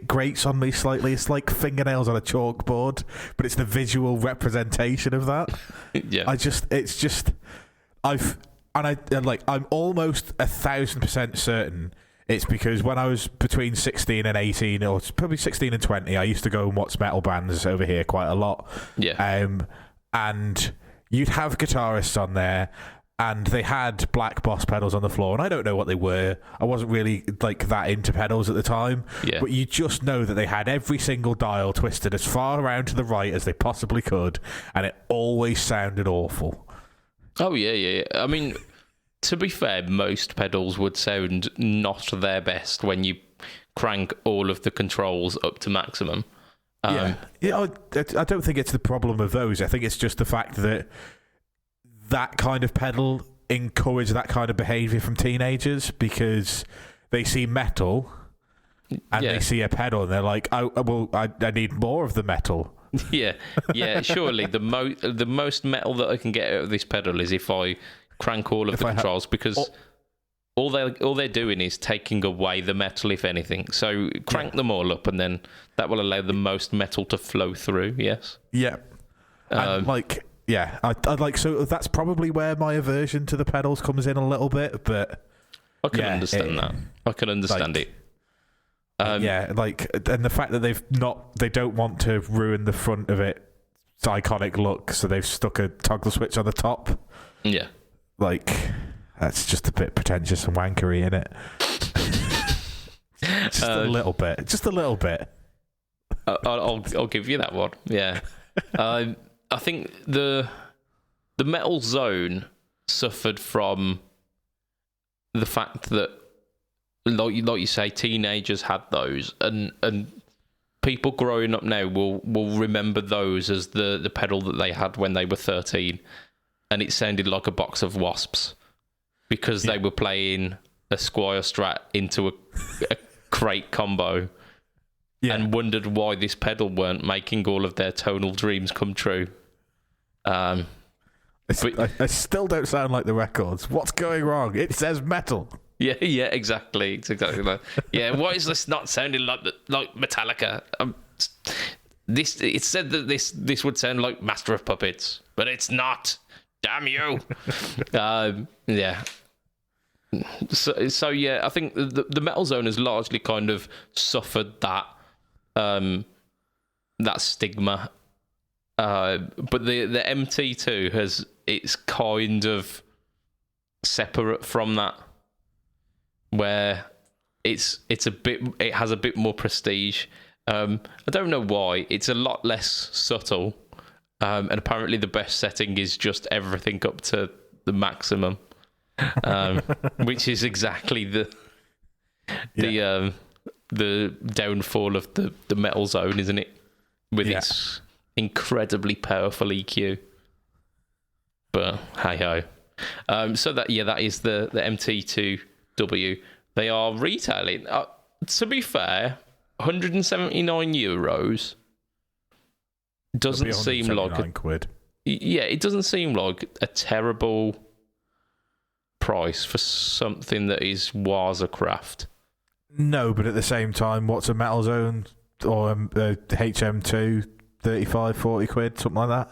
grates on me slightly. It's like fingernails on a chalkboard, but it's the visual representation of that. Yeah. I'm almost 1,000% certain it's because when I was between 16 and 18, or probably 16 and 20, I used to go and watch metal bands over here quite a lot. Yeah. And you'd have guitarists on there, and they had black boss pedals on the floor, and I don't know what they were. I wasn't really like that into pedals at the time. Yeah. But you just know that they had every single dial twisted as far around to the right as they possibly could, and it always sounded awful. Oh, yeah. I mean, to be fair, most pedals would sound not their best when you crank all of the controls up to maximum. I don't think it's the problem of those. I think it's just the fact that kind of pedal encourage that kind of behaviour from teenagers, because they see metal and they see a pedal and they're like, I need more of the metal. Yeah. Surely the most metal that I can get out of this pedal is if I crank all of the controls, because all they're doing is taking away the metal, if anything. So crank them all up, and then that will allow the most metal to flow through. Yes. Yeah. So that's probably where my aversion to the pedals comes in a little bit, but I can understand that. I can understand it. And the fact that they don't want to ruin the front of its iconic look, so they've stuck a toggle switch on the top. Yeah. Like, that's just a bit pretentious and wankery, isn't it? Just a little bit. Just a little bit. I'll give you that one. Yeah. I think the Metal Zone suffered from the fact that, like you say, teenagers had those, and people growing up now will remember those as the pedal that they had when they were 13, and it sounded like a box of wasps because they were playing a Squire Strat into a crate combo, and wondered why this pedal weren't making all of their tonal dreams come true. I still don't sound like the records. What's going wrong? It says metal. Yeah, exactly. It's exactly that. Yeah, why is this not sounding like Metallica? It said that this would sound like Master of Puppets, but it's not. Damn you. Yeah. So yeah, I think the Metal Zone has largely kind of suffered that stigma, but the MT2 it's kind of separate from that, where it has a bit more prestige. I don't know why. It's a lot less subtle, and apparently the best setting is just everything up to the maximum. Which is exactly the downfall of the Metal Zone, isn't it? With its incredibly powerful EQ. But hey ho. So that is the MT2W. They are retailing. To be fair, €179 doesn't seem like quid. Yeah, it doesn't seem like a terrible price for something that is Wazacraft. No, but at the same time, what's a Metal Zone or a HM2? 35, 40 quid, something like that.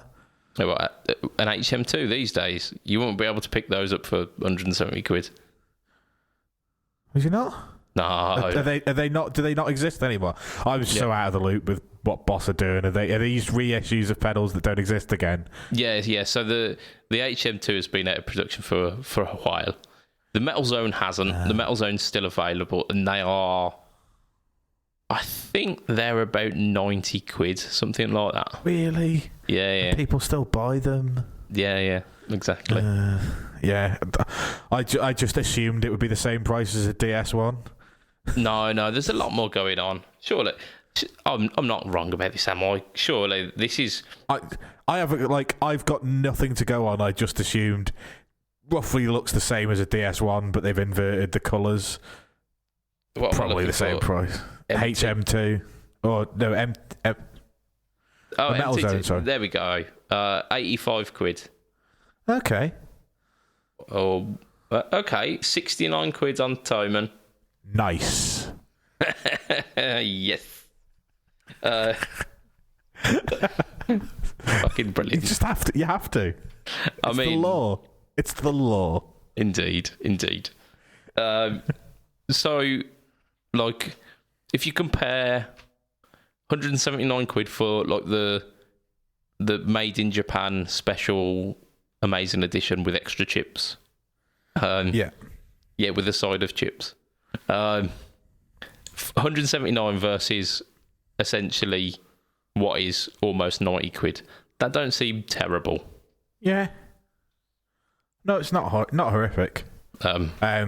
An HM2 these days, you won't be able to pick those up for 170 quid. Is you not? No. Are they not? Do they not exist anymore? I'm so out of the loop with what Boss are doing. Are these reissues of pedals that don't exist again? Yeah. So the HM2 has been out of production for a while. The Metal Zone hasn't. The Metal Zone's still available, and they are. I think they're about 90 quid, something like that. Really? Yeah. And people still buy them. Yeah. Exactly. Yeah. I just assumed it would be the same price as a DS1. No. There's a lot more going on. Surely. I'm not wrong about this, am I? Surely this is. I've got nothing to go on. I just assumed roughly looks the same as a DS1, but they've inverted the colours. Probably the same price. HM2 or no Metal Zone, sorry. There we go. 85 quid. Okay. Oh, okay. 69 quid on Toman. Nice. Yes. Fucking brilliant. You just have to. You have to. It's the law. It's the law. Indeed. So, like, if you compare 179 quid for like the made in Japan special amazing edition with extra chips, with a side of chips, 179 versus essentially what is almost 90 quid. That don't seem terrible. Yeah. No, it's not horrific. I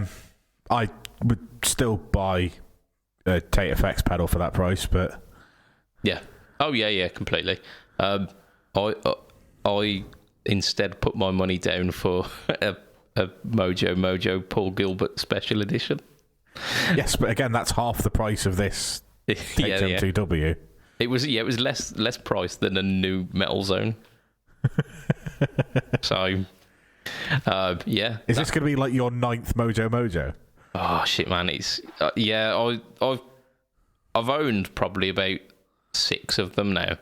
would still buy a Tate Effects pedal for that price, but yeah. Oh yeah, completely. I instead put my money down for a Mojo Paul Gilbert special edition. Yes, but again, that's half the price of this HM2W. It was less price than a new Metal Zone. So, yeah. Is this going to be like your 9th Mojo? Oh shit, man! It's I've owned probably about 6 of them now.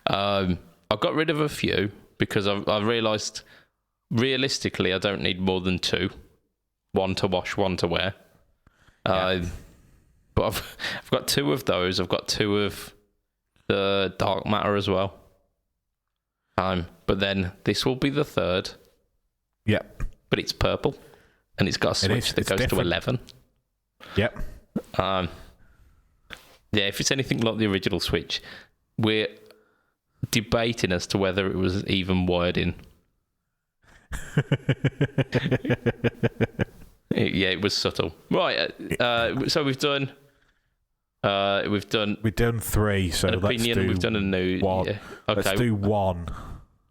I've got rid of a few because I've realised realistically I don't need more than 2. One to wash, one to wear. But I've got 2 of those. I've got 2 of the Dark Matter as well. But then this will be the 3rd. Yep. But it's purple, and it's got a switch that goes different. To 11. Yep. Yeah, if it's anything like the original Switch, we're debating as to whether it was even wired in. It was subtle. Right. So we've done 3. So an opinion. We've done a new 1. Yeah. Okay. Let's do 1.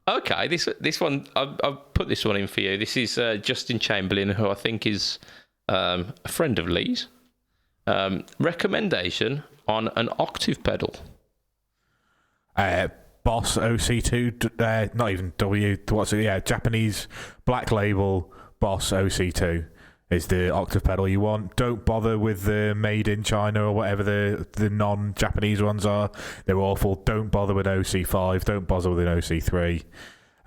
Okay. This one I've put this one in for you. This is Justin Chamberlain, who I think is a friend of Lee's. Recommendation on an octave pedal. Boss OC2, not even W, what's it? Yeah, Japanese black label Boss OC2 is the octave pedal you want. Don't bother with the made in China or whatever the non-Japanese ones are. They're awful. Don't bother with OC5. Don't bother with an OC3.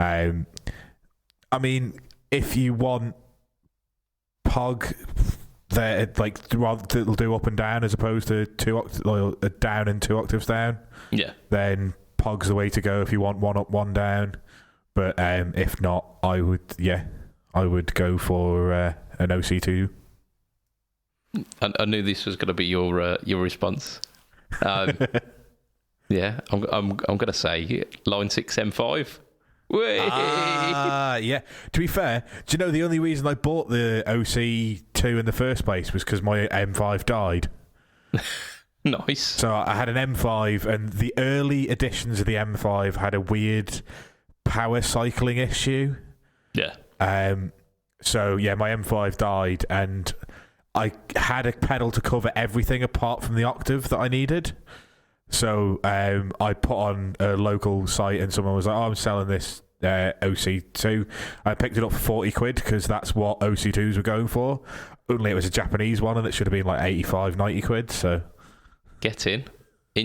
I mean, if you want POG, it'll do up and down as opposed to down and 2 octaves down. Yeah. Then POG's the way to go if you want 1 up, 1 down. But if not, I would go for an OC2. I knew this was going to be your response. Yeah, I'm going to say line 6 M5. Yeah. To be fair, do you know the only reason I bought the OC2 in the first place was because my M5 died. Nice. So I had an M5, and the early editions of the M5 had a weird power cycling issue. Yeah. So yeah, my M5 died, and I had a pedal to cover everything apart from the octave that I needed. So I put on a local site, and someone was like, "Oh, I'm selling this OC2." I picked it up for 40 quid because that's what OC2s were going for. Only it was a Japanese one, and it should have been like 85, 90 quid. So get in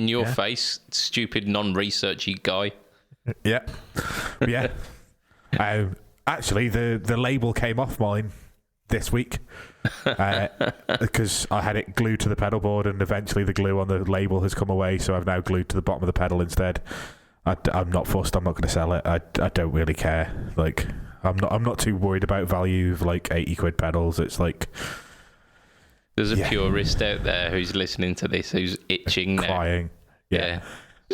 your face, stupid non-researchy guy. Yeah, yeah. Actually, the label came off mine this week because I had it glued to the pedal board, and eventually the glue on the label has come away, so I've now glued to the bottom of the pedal instead. I'm not fussed. I'm not going to sell it. I don't really care. Like, I'm not too worried about value of like 80 quid pedals. It's like there's a purist out there who's listening to this who's itching crying. Now. Yeah.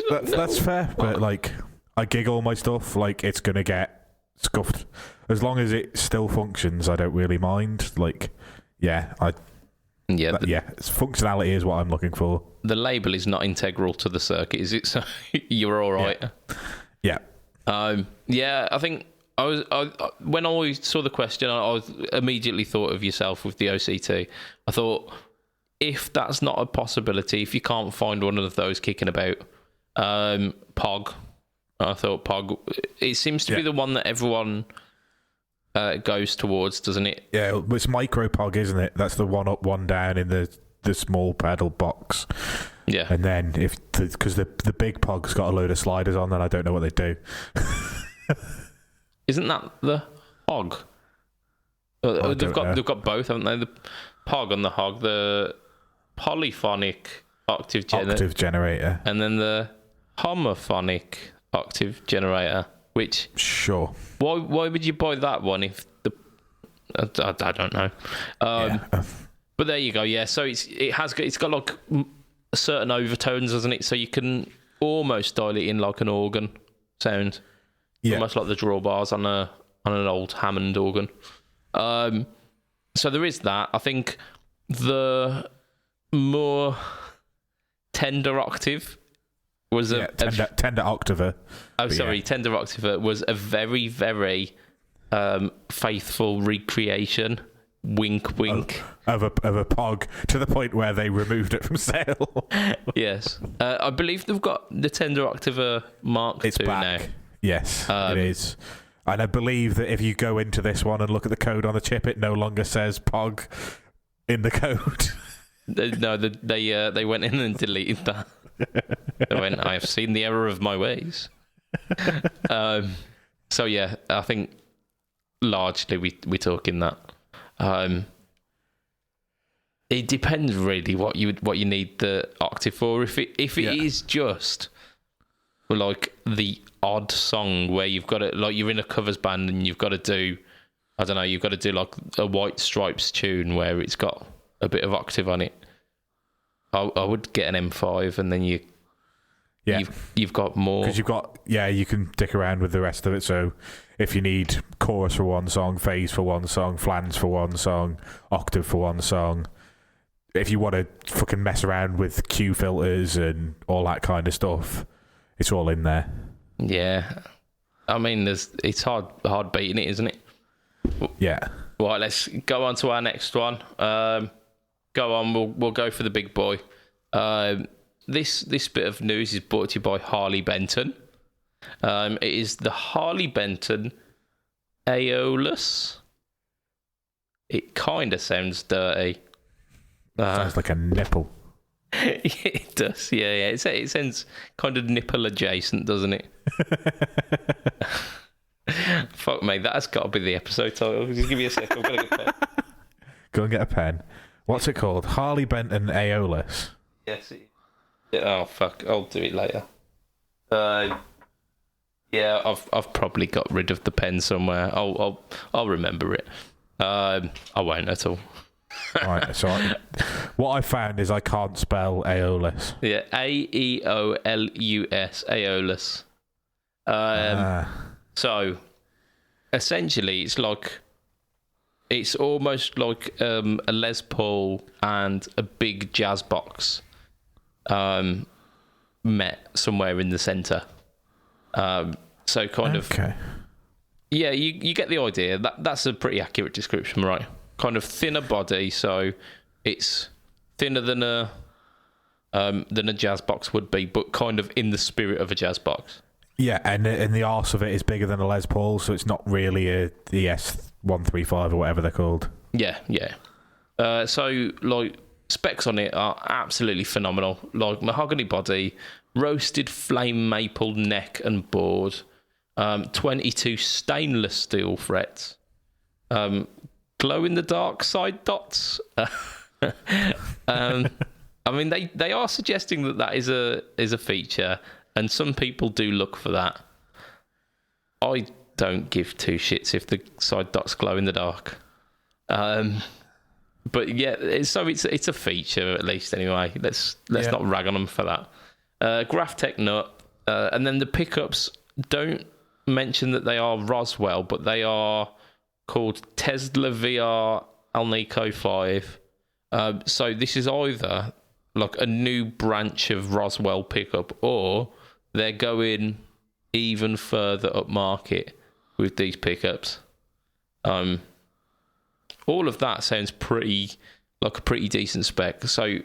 That's fair, but like I gig all my stuff. Like, it's going to get scuffed. As long as it still functions, I don't really mind. Like, functionality is what I'm looking for. The label is not integral to the circuit, is it? So you're all right. Yeah. I think when I saw the question, I immediately thought of yourself with the OCT. I thought, if that's not a possibility, if you can't find one of those kicking about, POG. I thought POG. It seems to be the one that everyone goes towards, doesn't it? Yeah, it's micro POG, isn't it? That's the 1 up, 1 down in the small pedal box. Yeah. And then because the big POG's got a load of sliders on, then I don't know what they do. Isn't that the HOG? They've got both, haven't they? The POG and the HOG, the polyphonic octave generator, and then the homophonic octave generator. Which sure. Why would you buy that one if the I don't know. But there you go. Yeah, so it's got like certain overtones, doesn't it? So you can almost dial it in like an organ sound. Yeah. Almost like the drawbars on an old Hammond organ. So there is that. I think the more tender octave was tender octave. Tender octave was a very, very faithful recreation. Wink, wink. Of a POG, to the point where they removed it from sale. Yes. I believe they've got the tender octave Mark II now. Yes, it is. And I believe that if you go into this one and look at the code on the chip, it no longer says POG in the code. No, they went in and deleted that. They went, I have seen the error of my ways. So yeah, I think largely we're talking that. It depends really what you need the octave for. If it is just like the odd song where you've got it, like you're in a covers band and you've got to do, I don't know, you've got to do like a White Stripes tune where it's got a bit of octave on it. I would get an M5, and then you've got more, because you can dick around with the rest of it. So if you need chorus for one song, phase for one song, flange for one song, octave for one song, if you want to fucking mess around with Q filters and all that kind of stuff, it's all in there. Yeah, I mean, it's hard beating it, isn't it? Yeah. Right, let's go on to our next one. Go on, we'll go for the big boy. This bit of news is brought to you by Harley Benton. It is the Harley Benton Aeolus. It kind of sounds dirty. Sounds like a nipple. It does, yeah. It sounds kind of nipple adjacent, doesn't it? Fuck me, that's got to be the episode title. Just give me a second. I'm gonna get a pen. Go and get a pen. What's it called? Harley Benton Aeolus. Yes. Oh fuck! I'll do it later. Yeah, I've probably got rid of the pen somewhere. I'll remember it. I won't at all. Right. So what I found is I can't spell Aeolus. Yeah, Aeolus, Aeolus. So essentially, it's almost like a Les Paul and a big jazz box met somewhere in the centre. So kind of, yeah, you get the idea. That's a pretty accurate description, right? Kind of thinner body, so it's thinner than a jazz box would be, but kind of in the spirit of a jazz box. Yeah, and the arse of it is bigger than a Les Paul, so it's not really a ES135 or whatever they're called. Yeah. So, like, specs on it are absolutely phenomenal. Like, mahogany body, roasted flame maple neck and board, 22 stainless steel frets, glow-in-the-dark side dots. I mean, they are suggesting that is a feature, and some people do look for that. I don't give two shits if the side dots glow in the dark. But yeah, so it's a feature at least anyway. Let's not rag on them for that. Graphtec nut, and then the pickups don't mention that they are Roswell, but they are called Tesla VR Alnico 5. So this is either like a new branch of Roswell pickup, or they're going even further up market with these pickups. All of that sounds like a pretty decent spec. So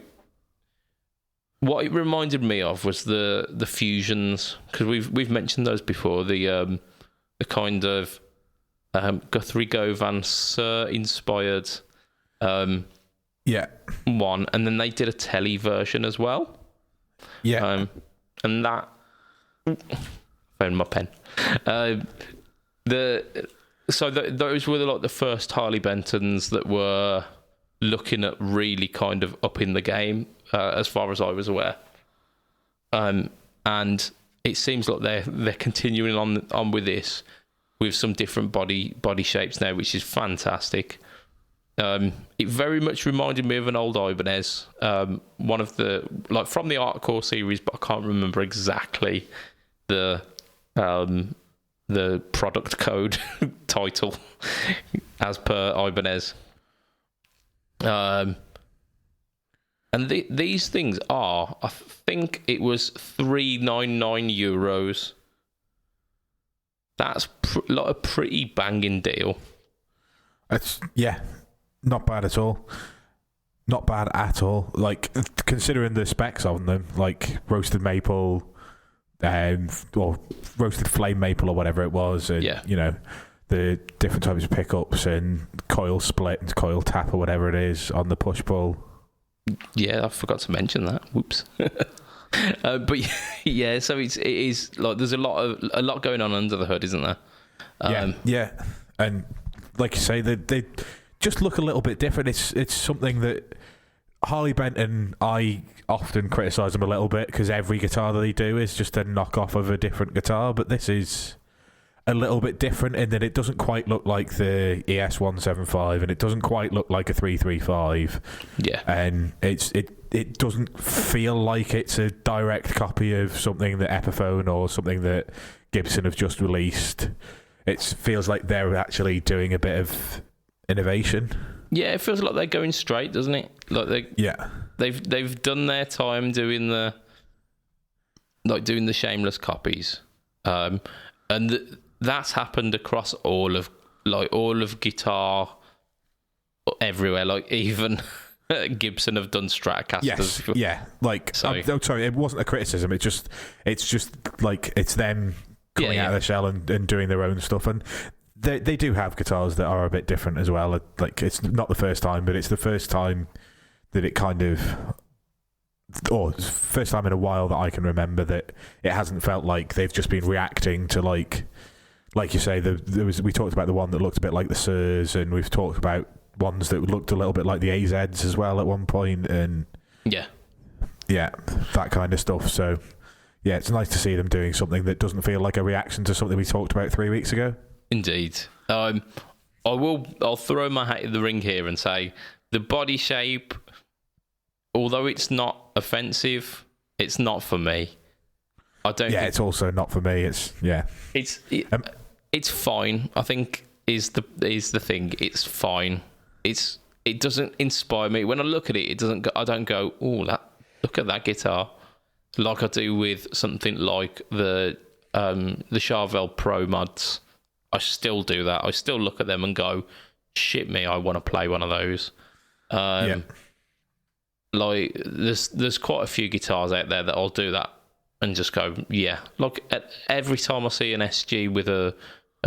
what it reminded me of was the fusions, because we've mentioned those before. The kind of Guthrie Govan Sir inspired one, and then they did a telly version as well. Yeah, and that found my pen. Those were like the first Harley Bentons that were looking at really kind of up in the game, as far as I was aware. And it seems like they're continuing on with this, with some different body shapes now, which is fantastic. It very much reminded me of an old Ibanez, one of the, like, from the Artcore series, but I can't remember exactly the product code title as per Ibanez. And these things are, I think it was €399. That's a pretty banging deal. It's not bad at all. Not bad at all. Like, considering the specs on them, like roasted maple, or roasted flame maple or whatever it was, and you know, the different types of pickups and coil split and coil tap or whatever it is on the push pull. Yeah, I forgot to mention that. Whoops. But yeah, so it is like there's a lot going on under the hood, isn't there? Yeah, and like you say, they just look a little bit different. It's something that Harley Benton, I often criticise them a little bit, because every guitar that they do is just a knockoff of a different guitar, but this is a little bit different in that it doesn't quite look like the ES175, and it doesn't quite look like a 335. Yeah, and it doesn't feel like it's a direct copy of something that Epiphone or something that Gibson have just released. It feels like they're actually doing a bit of innovation. Yeah, it feels like they're going straight, doesn't it? Like they've done their time doing the shameless copies, and that's happened across all of guitar everywhere. Like, even Gibson have done Stratocasters. Yes, yeah. Like, sorry, it wasn't a criticism. It's just like it's them coming out of the shell and doing their own stuff. And they do have guitars that are a bit different as well. Like, it's not the first time, but it's the first time that it kind of, or first time in a while that I can remember that it hasn't felt like they've just been reacting to like you say, we talked about the one that looked a bit like the Sirs, and we've talked about ones that looked a little bit like the AZs as well at one point, and yeah, that kind of stuff. So yeah, it's nice to see them doing something that doesn't feel like a reaction to something we talked about 3 weeks ago. Indeed. I'll throw my hat in the ring here and say the body shape, although it's not offensive, it's not for me. I don't. Yeah, it's also not for me. It's fine. I think is the thing. It's fine. It doesn't inspire me when I look at it. It doesn't. I don't go, oh, look at that guitar, like I do with something like the Charvel Pro mods. I still do that. I still look at them and go, shit me, I want to play one of those. Like there's quite a few guitars out there that I'll do that and just go, yeah. Like every time I see an SG with a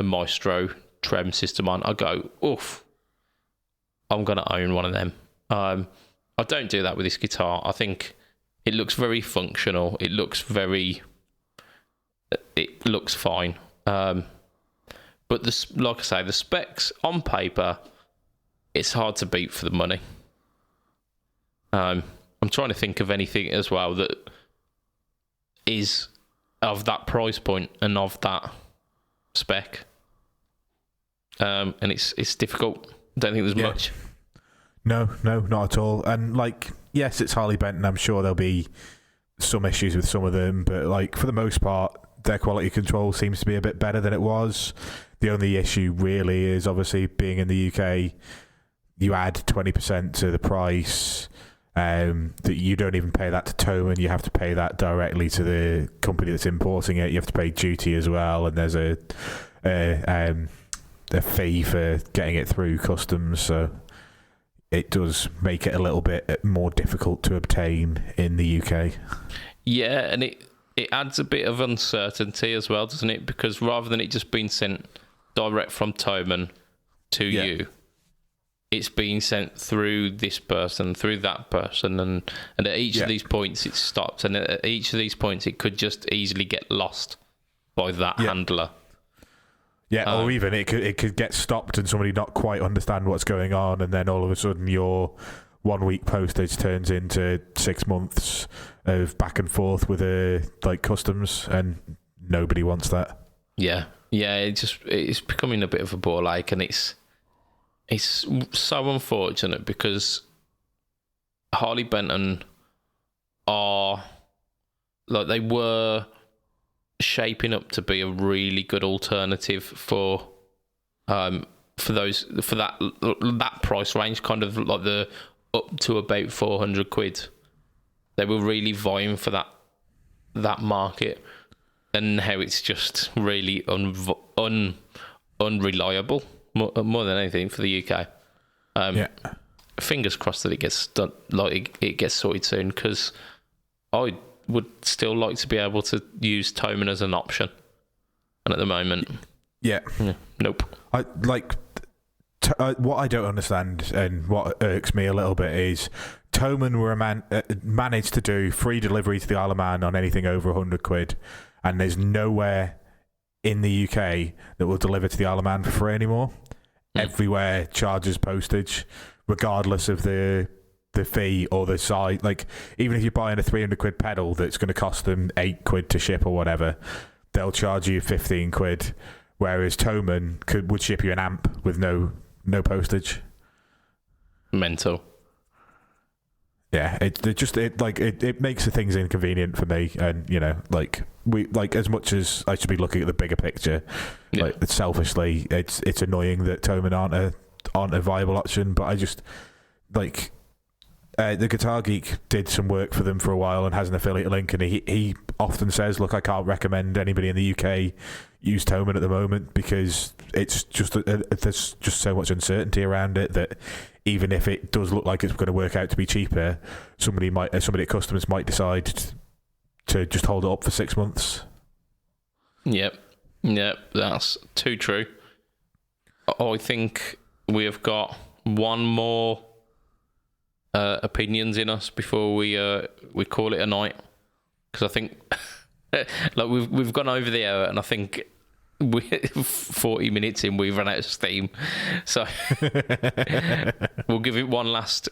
Maestro trem system on, I go, oof, I'm gonna own one of them. I don't do that with this guitar. I think it looks very functional. It looks fine. But like I say, the specs on paper, it's hard to beat for the money. I'm trying to think of anything as well that is of that price point and of that spec. And it's difficult. I don't think there's much. No, not at all. And like, yes, it's Harley Benton. I'm sure there'll be some issues with some of them, but like for the most part, their quality control seems to be a bit better than it was. The only issue really is obviously being in the UK, you add 20% to the price. That you don't even pay that to Thomann, you have to pay that directly to the company that's importing it. You have to pay duty as well, and there's a fee for getting it through customs. So it does make it a little bit more difficult to obtain in the UK. Yeah, and it adds a bit of uncertainty as well, doesn't it? Because rather than it just being sent direct from Thomann to you, it's being sent through this person, through that person, and at each of these points it stops, and at each of these points it could just easily get lost by that handler. Yeah, or even it could get stopped and somebody not quite understand what's going on, and then all of a sudden your 1 week postage turns into 6 months of back and forth with customs, and nobody wants that. Yeah, it's becoming a bit of a ball ache, and it's so unfortunate because Harley Benton are like they were shaping up to be a really good alternative for that price range, kind of like the up to about 400 quid. They were really vying for that market, and how it's just really unreliable more than anything for the UK. Fingers crossed that it gets done, like it gets sorted soon, because I would still like to be able to use Thomann as an option, and at the moment, nope. What I don't understand and what irks me a little bit is Thomann were managed to do free delivery to the Isle of Man on anything over 100 quid, and there's nowhere in the UK that will deliver to the Isle of Man for free anymore. Everywhere charges postage, regardless of the fee or the size. Like, even if you're buying a 300 quid pedal that's going to cost them 8 quid to ship or whatever, they'll charge you 15 quid, whereas Thomann would ship you an amp with no postage. Mental. Yeah, it makes the things inconvenient for me, and as much as I should be looking at the bigger picture, selfishly, it's annoying that Thomann aren't a viable option. But I just the Guitar Geek did some work for them for a while and has an affiliate link, and he often says, look, I can't recommend anybody in the UK use Thomann at the moment because it's just there's just so much uncertainty around it that even if it does look like it's going to work out to be cheaper, somebody at customs might decide to just hold it up for 6 months. Yep. Yeah, that's too true. I think we have got one more opinions in us before we call it a night, because I think like we've gone over the hour, and I think we 40 minutes in we've run out of steam, so we'll give it one last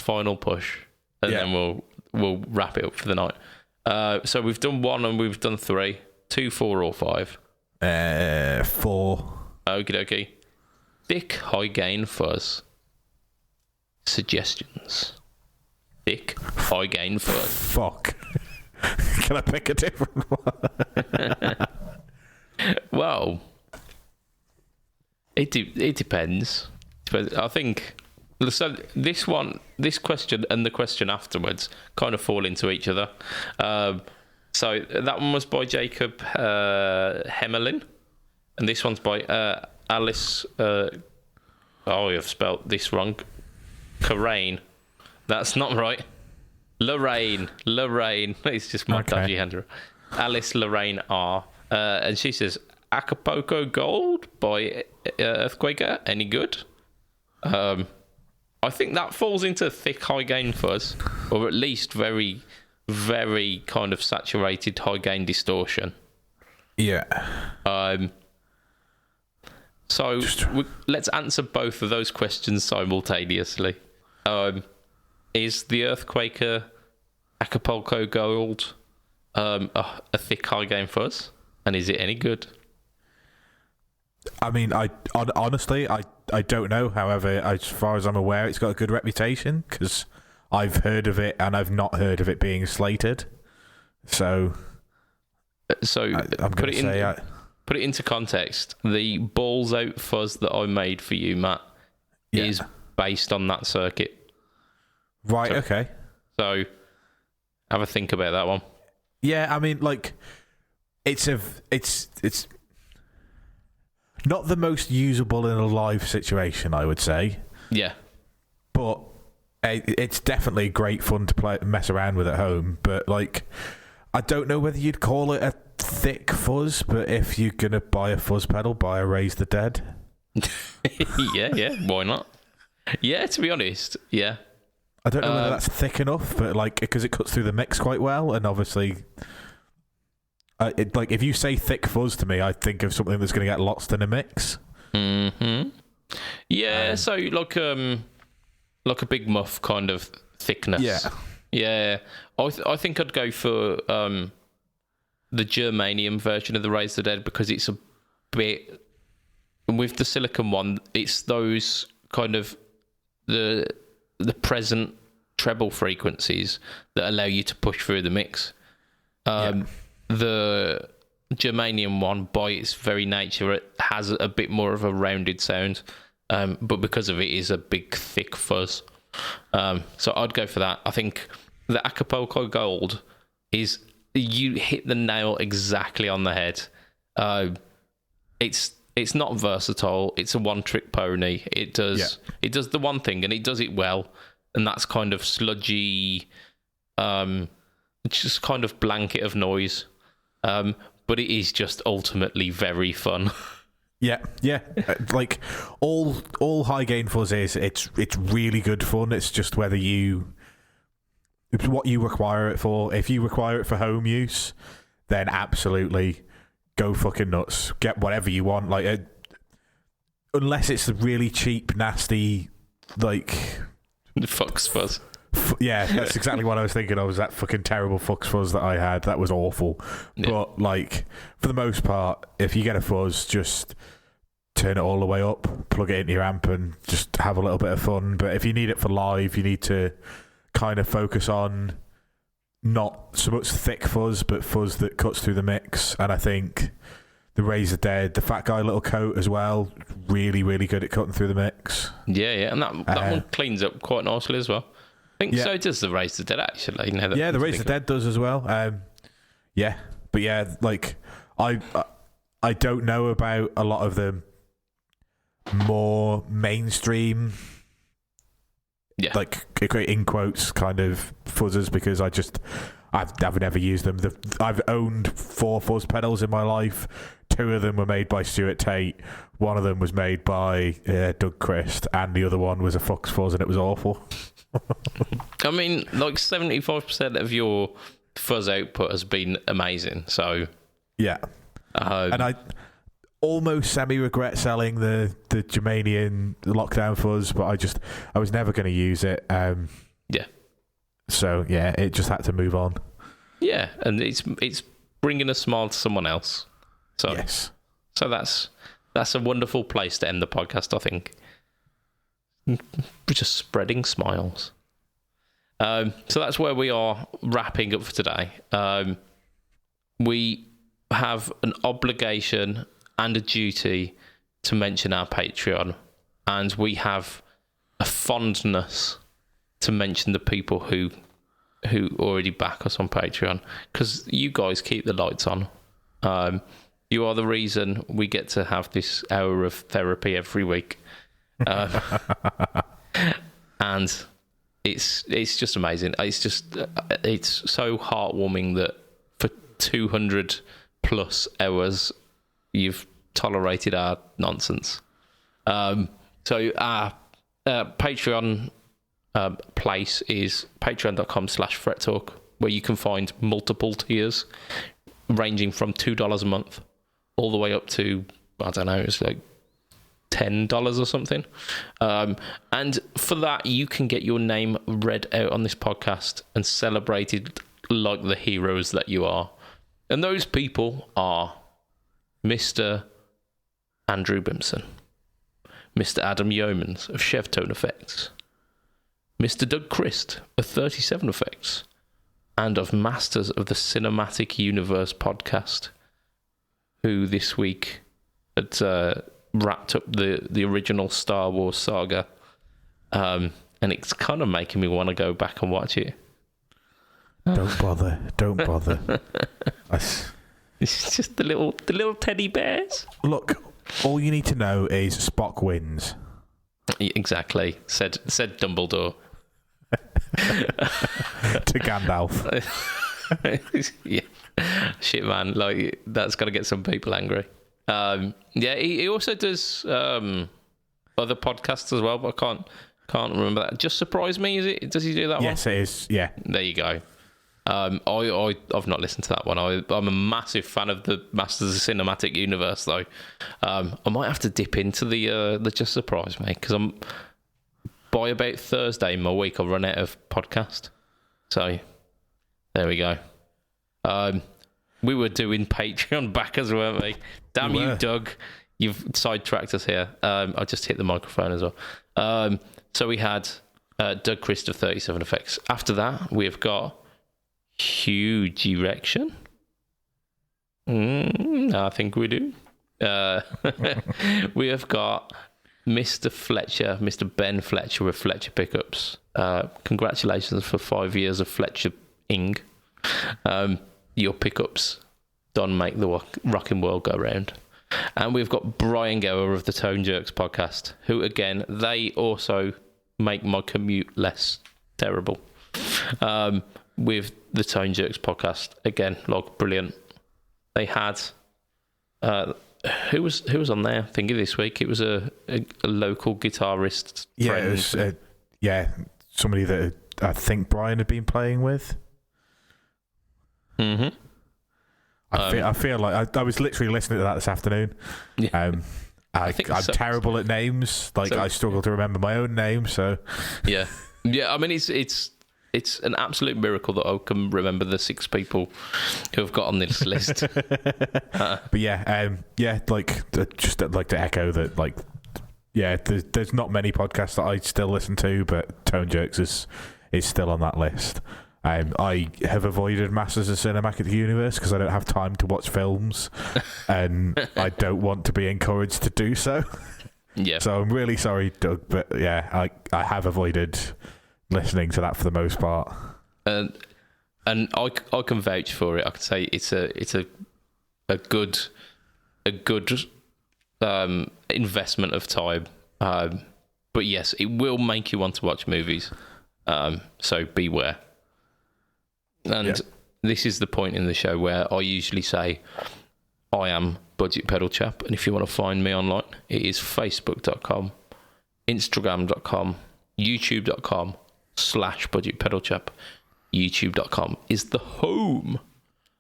final push, and then we'll wrap it up for the night. So we've done 1 and we've done 3, 2, 4 or 5. 4. Okie dokie. Thick high gain fuzz. Suggestions. Thick high gain fuzz. Fuck. Can I pick a different one? Well, it depends. I think so. This question and the question afterwards kind of fall into each other. So that one was by Jacob Hemelin, and this one's by Alice. I've spelt this wrong. Karain. That's not right. Lorraine. It's just my dodgy handwriting. Alice Lorraine R. And she says, Acapulco Gold by Earthquaker. Any good? I think that falls into thick high gain fuzz, or at least very, very kind of saturated high gain distortion. Yeah. So let's answer both of those questions simultaneously. Is the Earthquaker Acapulco Gold a thick high gain fuzz? And is it any good? I mean, honestly, I don't know. However, as far as I'm aware, it's got a good reputation, because I've heard of it and I've not heard of it being slated. So I'm going to say... Put it into context. The balls out fuzz that I made for you, Matt, is based on that circuit. Right. Okay. So have a think about that one. Yeah, I mean, like, it's not the most usable in a live situation, I would say. Yeah. But it's definitely great fun to mess around with at home. But like, I don't know whether you'd call it a thick fuzz, but if you're gonna buy a fuzz pedal, buy a Raise the Dead. yeah, why not? Yeah, to be honest, yeah. I don't know whether that's thick enough, but like, because it cuts through the mix quite well, and obviously, like, if you say thick fuzz to me, I think of something that's gonna get lost in a mix. Mm-hmm. Yeah, so like a big muff kind of thickness. Yeah. I think I'd go for the germanium version of the Raise the Dead, because it's a bit, and with the silicon one, it's those kind of the present treble frequencies that allow you to push through the mix. The germanium one, by its very nature, it has a bit more of a rounded sound, but because of it is a big thick fuzz. So I'd go for that. I think the Acapulco Gold is, you hit the nail exactly on the head. It's not versatile. It's a one-trick pony. It does the one thing, and it does it well. And that's kind of sludgy, just kind of blanket of noise. But it is just ultimately very fun. Yeah. Like all high gain fuzz is, it's really good fun. It's just whether it's what you require it for. If you require it for home use, then absolutely go fucking nuts. Get whatever you want. Like, unless it's really cheap, nasty, like Fox fuzz. Yeah, that's exactly what I was thinking of. Was that fucking terrible Fox fuzz that I had? That was awful. Yeah. But like, for the most part, if you get a fuzz, just turn it all the way up, plug it into your amp, and just have a little bit of fun. But if you need it for live, you need to kind of focus on not so much thick fuzz, but fuzz that cuts through the mix. And I think the Raise the Dead, the Fat Guy Little Coat as well, really, really good at cutting through the mix. Yeah, and that one cleans up quite nicely as well. I think so does the Raise the Dead, actually. The Raise the Dead does as well. But yeah, like, I don't know about a lot of the more mainstream, like, in quotes, kind of fuzzers, because I've never used them. I've owned 4 fuzz pedals in my life. two of them were made by Stuart Tate. One of them was made by Doug Christ, and the other one was a Fox Fuzz, and it was awful. I mean, like 75% of your fuzz output has been amazing. So yeah, and I almost semi-regret selling the Germanian lockdown fuzz, but I was never going to use it. Yeah. So yeah, it just had to move on. Yeah, and it's bringing a smile to someone else. So yes. So that's a wonderful place to end the podcast, I think. We're just spreading smiles. So that's where we are wrapping up for today. We have an obligation and a duty to mention our Patreon, and we have a fondness to mention the people who already back us on Patreon, because you guys keep the lights on. You are the reason we get to have this hour of therapy every week. And it's just amazing. It's so heartwarming that for 200 plus hours you've tolerated our nonsense. So our Patreon place is patreon.com/frettalk, where you can find multiple tiers ranging from $2 a month all the way up to, I don't know, it's like $10 or something. And for that, you can get your name read out on this podcast and celebrated like the heroes that you are. And those people are Mr. Andrew Bimson, Mr. Adam Yeomans of Chevtone Effects, Mr. Doug Christ of 37 Effects, and of Masters of the Cinematic Universe podcast, who this week had wrapped up the original Star Wars saga, and it's kind of making me want to go back and watch it. Don't bother. It's just the little teddy bears. Look, all you need to know is Spock wins. Exactly, said Dumbledore to Gandalf. Yeah, shit, man. Like, that's got to get some people angry. Yeah, he also does other podcasts as well, but I can't remember that. Just Surprise Me, is it? Does he do that one? Yes, it is. Yeah. There you go. I've not listened to that one. I'm a massive fan of the Masters of the Cinematic Universe, though. I might have to dip into the Just Surprise Me, because by about Thursday in my week, I'll run out of podcast. So there we go. We were doing Patreon backers, weren't we? Damn you, Doug. You've sidetracked us here. I just hit the microphone as well. So we had Doug Christ of 37 Effects. After that, we've got Huge Erection. I think we do. We have got Mr. Ben Fletcher with Fletcher Pickups. Congratulations for 5 years of Fletcher-ing. Your pickups don't make the rocking world go round. And we've got Brian Gower of the Tone Jerks podcast, who, again, they also make my commute less terrible. With the Tone Jerks podcast, again, like, brilliant. They had who was on there thingy this week? It was a local guitarist friend. Yeah, somebody that I think Brian had been playing with. Mm-hmm. I feel like I was literally listening to that this afternoon. Yeah. I'm terrible at names. Like, I struggle to remember my own name. So yeah. I mean, it's an absolute miracle that I can remember the 6 people who have got on this list. But just like to echo that, like, yeah, there's not many podcasts that I still listen to, but Tone Jerks is still on that list. I have avoided Masters of Cinematic Universe because I don't have time to watch films, and I don't want to be encouraged to do so. Yeah. So I'm really sorry, Doug, but yeah, I have avoided listening to that for the most part. And I can vouch for it. I can say it's a good investment of time. But yes, it will make you want to watch movies. So beware. And This is the point in the show where I usually say I am BudgetPedalChap, and if you want to find me online, it is facebook.com, instagram.com, youtube.com/BudgetPedalChap. YouTube.com is the home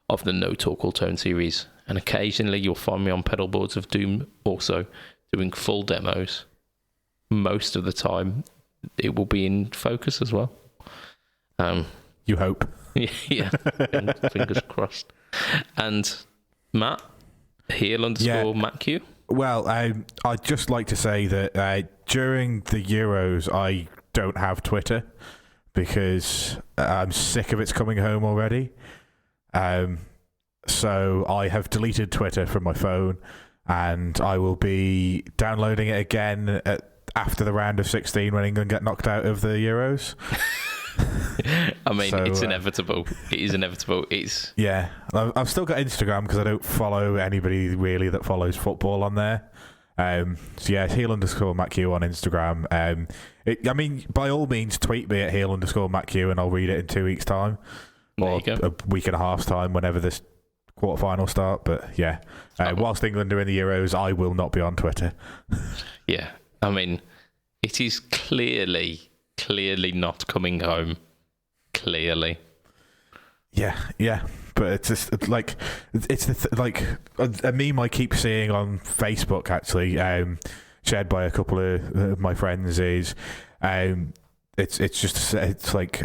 of the No Talk All Tone series, and occasionally you'll find me on Pedalboards of Doom also doing full demos. Most of the time it will be in focus as well. You hope. Yeah, fingers crossed. And Matt, heel_Matt Q. Well, I'd just like to say that during the Euros, I don't have Twitter because I'm sick of its coming home already. So I have deleted Twitter from my phone, and I will be downloading it again after the round of 16 when England get knocked out of the Euros. I mean, it's inevitable. It is inevitable. Yeah, I've still got Instagram because I don't follow anybody really that follows football on there. So yeah, it's heel_Matt Q on Instagram. I mean, by all means, tweet me at heel_Matt Q and I'll read it in 2 weeks' time. Or a week and a half's time, whenever this quarterfinal start. But yeah, whilst England are in the Euros, I will not be on Twitter. Yeah, I mean, it is clearly not coming home. Clearly. Yeah. But it's just like a meme I keep seeing on Facebook actually, shared by a couple of my friends is, it's like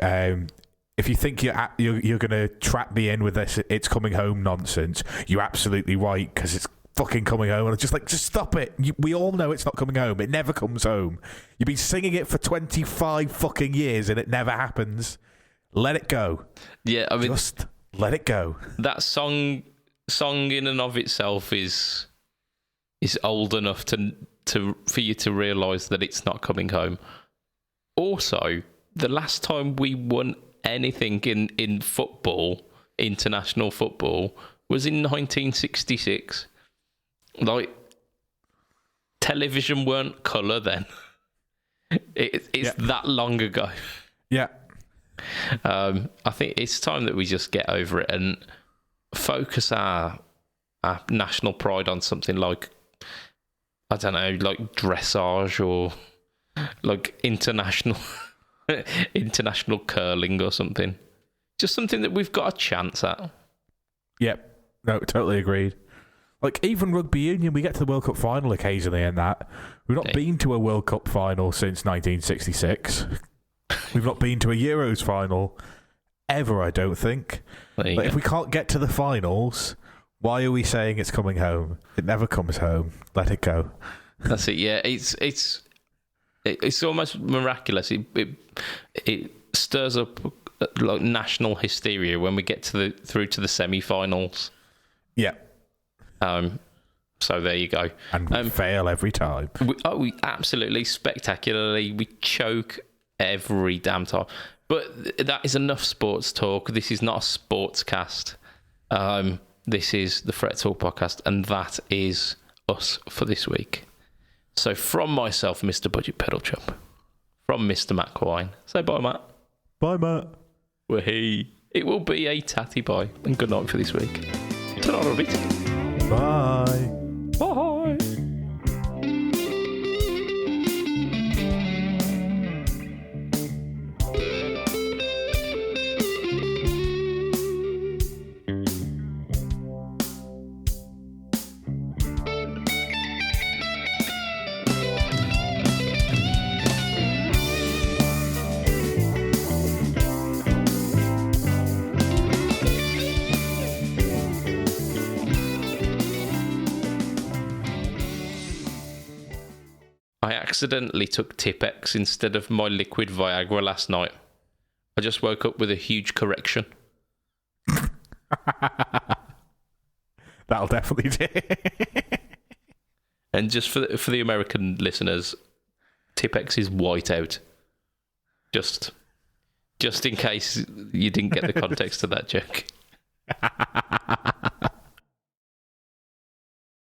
if you think you're gonna trap me in with this "it's coming home" nonsense, you're absolutely right because it's fucking coming home. And it's just like, just stop it. We all know it's not coming home. It never comes home. You've been singing it for 25 fucking years and it never happens. Let it go. Yeah, I mean, just let it go. That song in and of itself is old enough for you to realise that it's not coming home. Also, the last time we won anything in football, international football, was in 1966. Like, television weren't colour then. It's that long ago. Yeah. I think it's time that we just get over it and focus our national pride on something like, I don't know, like dressage or like international curling or something. Just something that we've got a chance at. Yep. No, totally agreed. Like, even rugby union, we get to the World Cup final occasionally in that. We've not been to a World Cup final since 1966. We've not been to a Euros final ever, I don't think. Like, if we can't get to the finals, why are we saying it's coming home? It never comes home. Let it go. That's it, yeah. It's almost miraculous. It stirs up like national hysteria when we get through to the semi-finals. Yeah. So there you go. And we fail every time. We absolutely spectacularly. We choke every damn time. But that is enough sports talk. This is not a sports cast. This is the Fret Talk podcast, and that is us for this week. So from myself, Mr. Budget Pedal Chap, from Mr. Matt Quine, say bye, Matt. Bye, Matt. Wahee. It will be a tatty bye, and good night for this week. Ta-ra, bit. Bye. Bye. I accidentally took Tipex instead of my liquid Viagra last night. I just woke up with a huge correction. That'll definitely do. And just for the American listeners, Tipex is whiteout. Just in case you didn't get the context of that joke.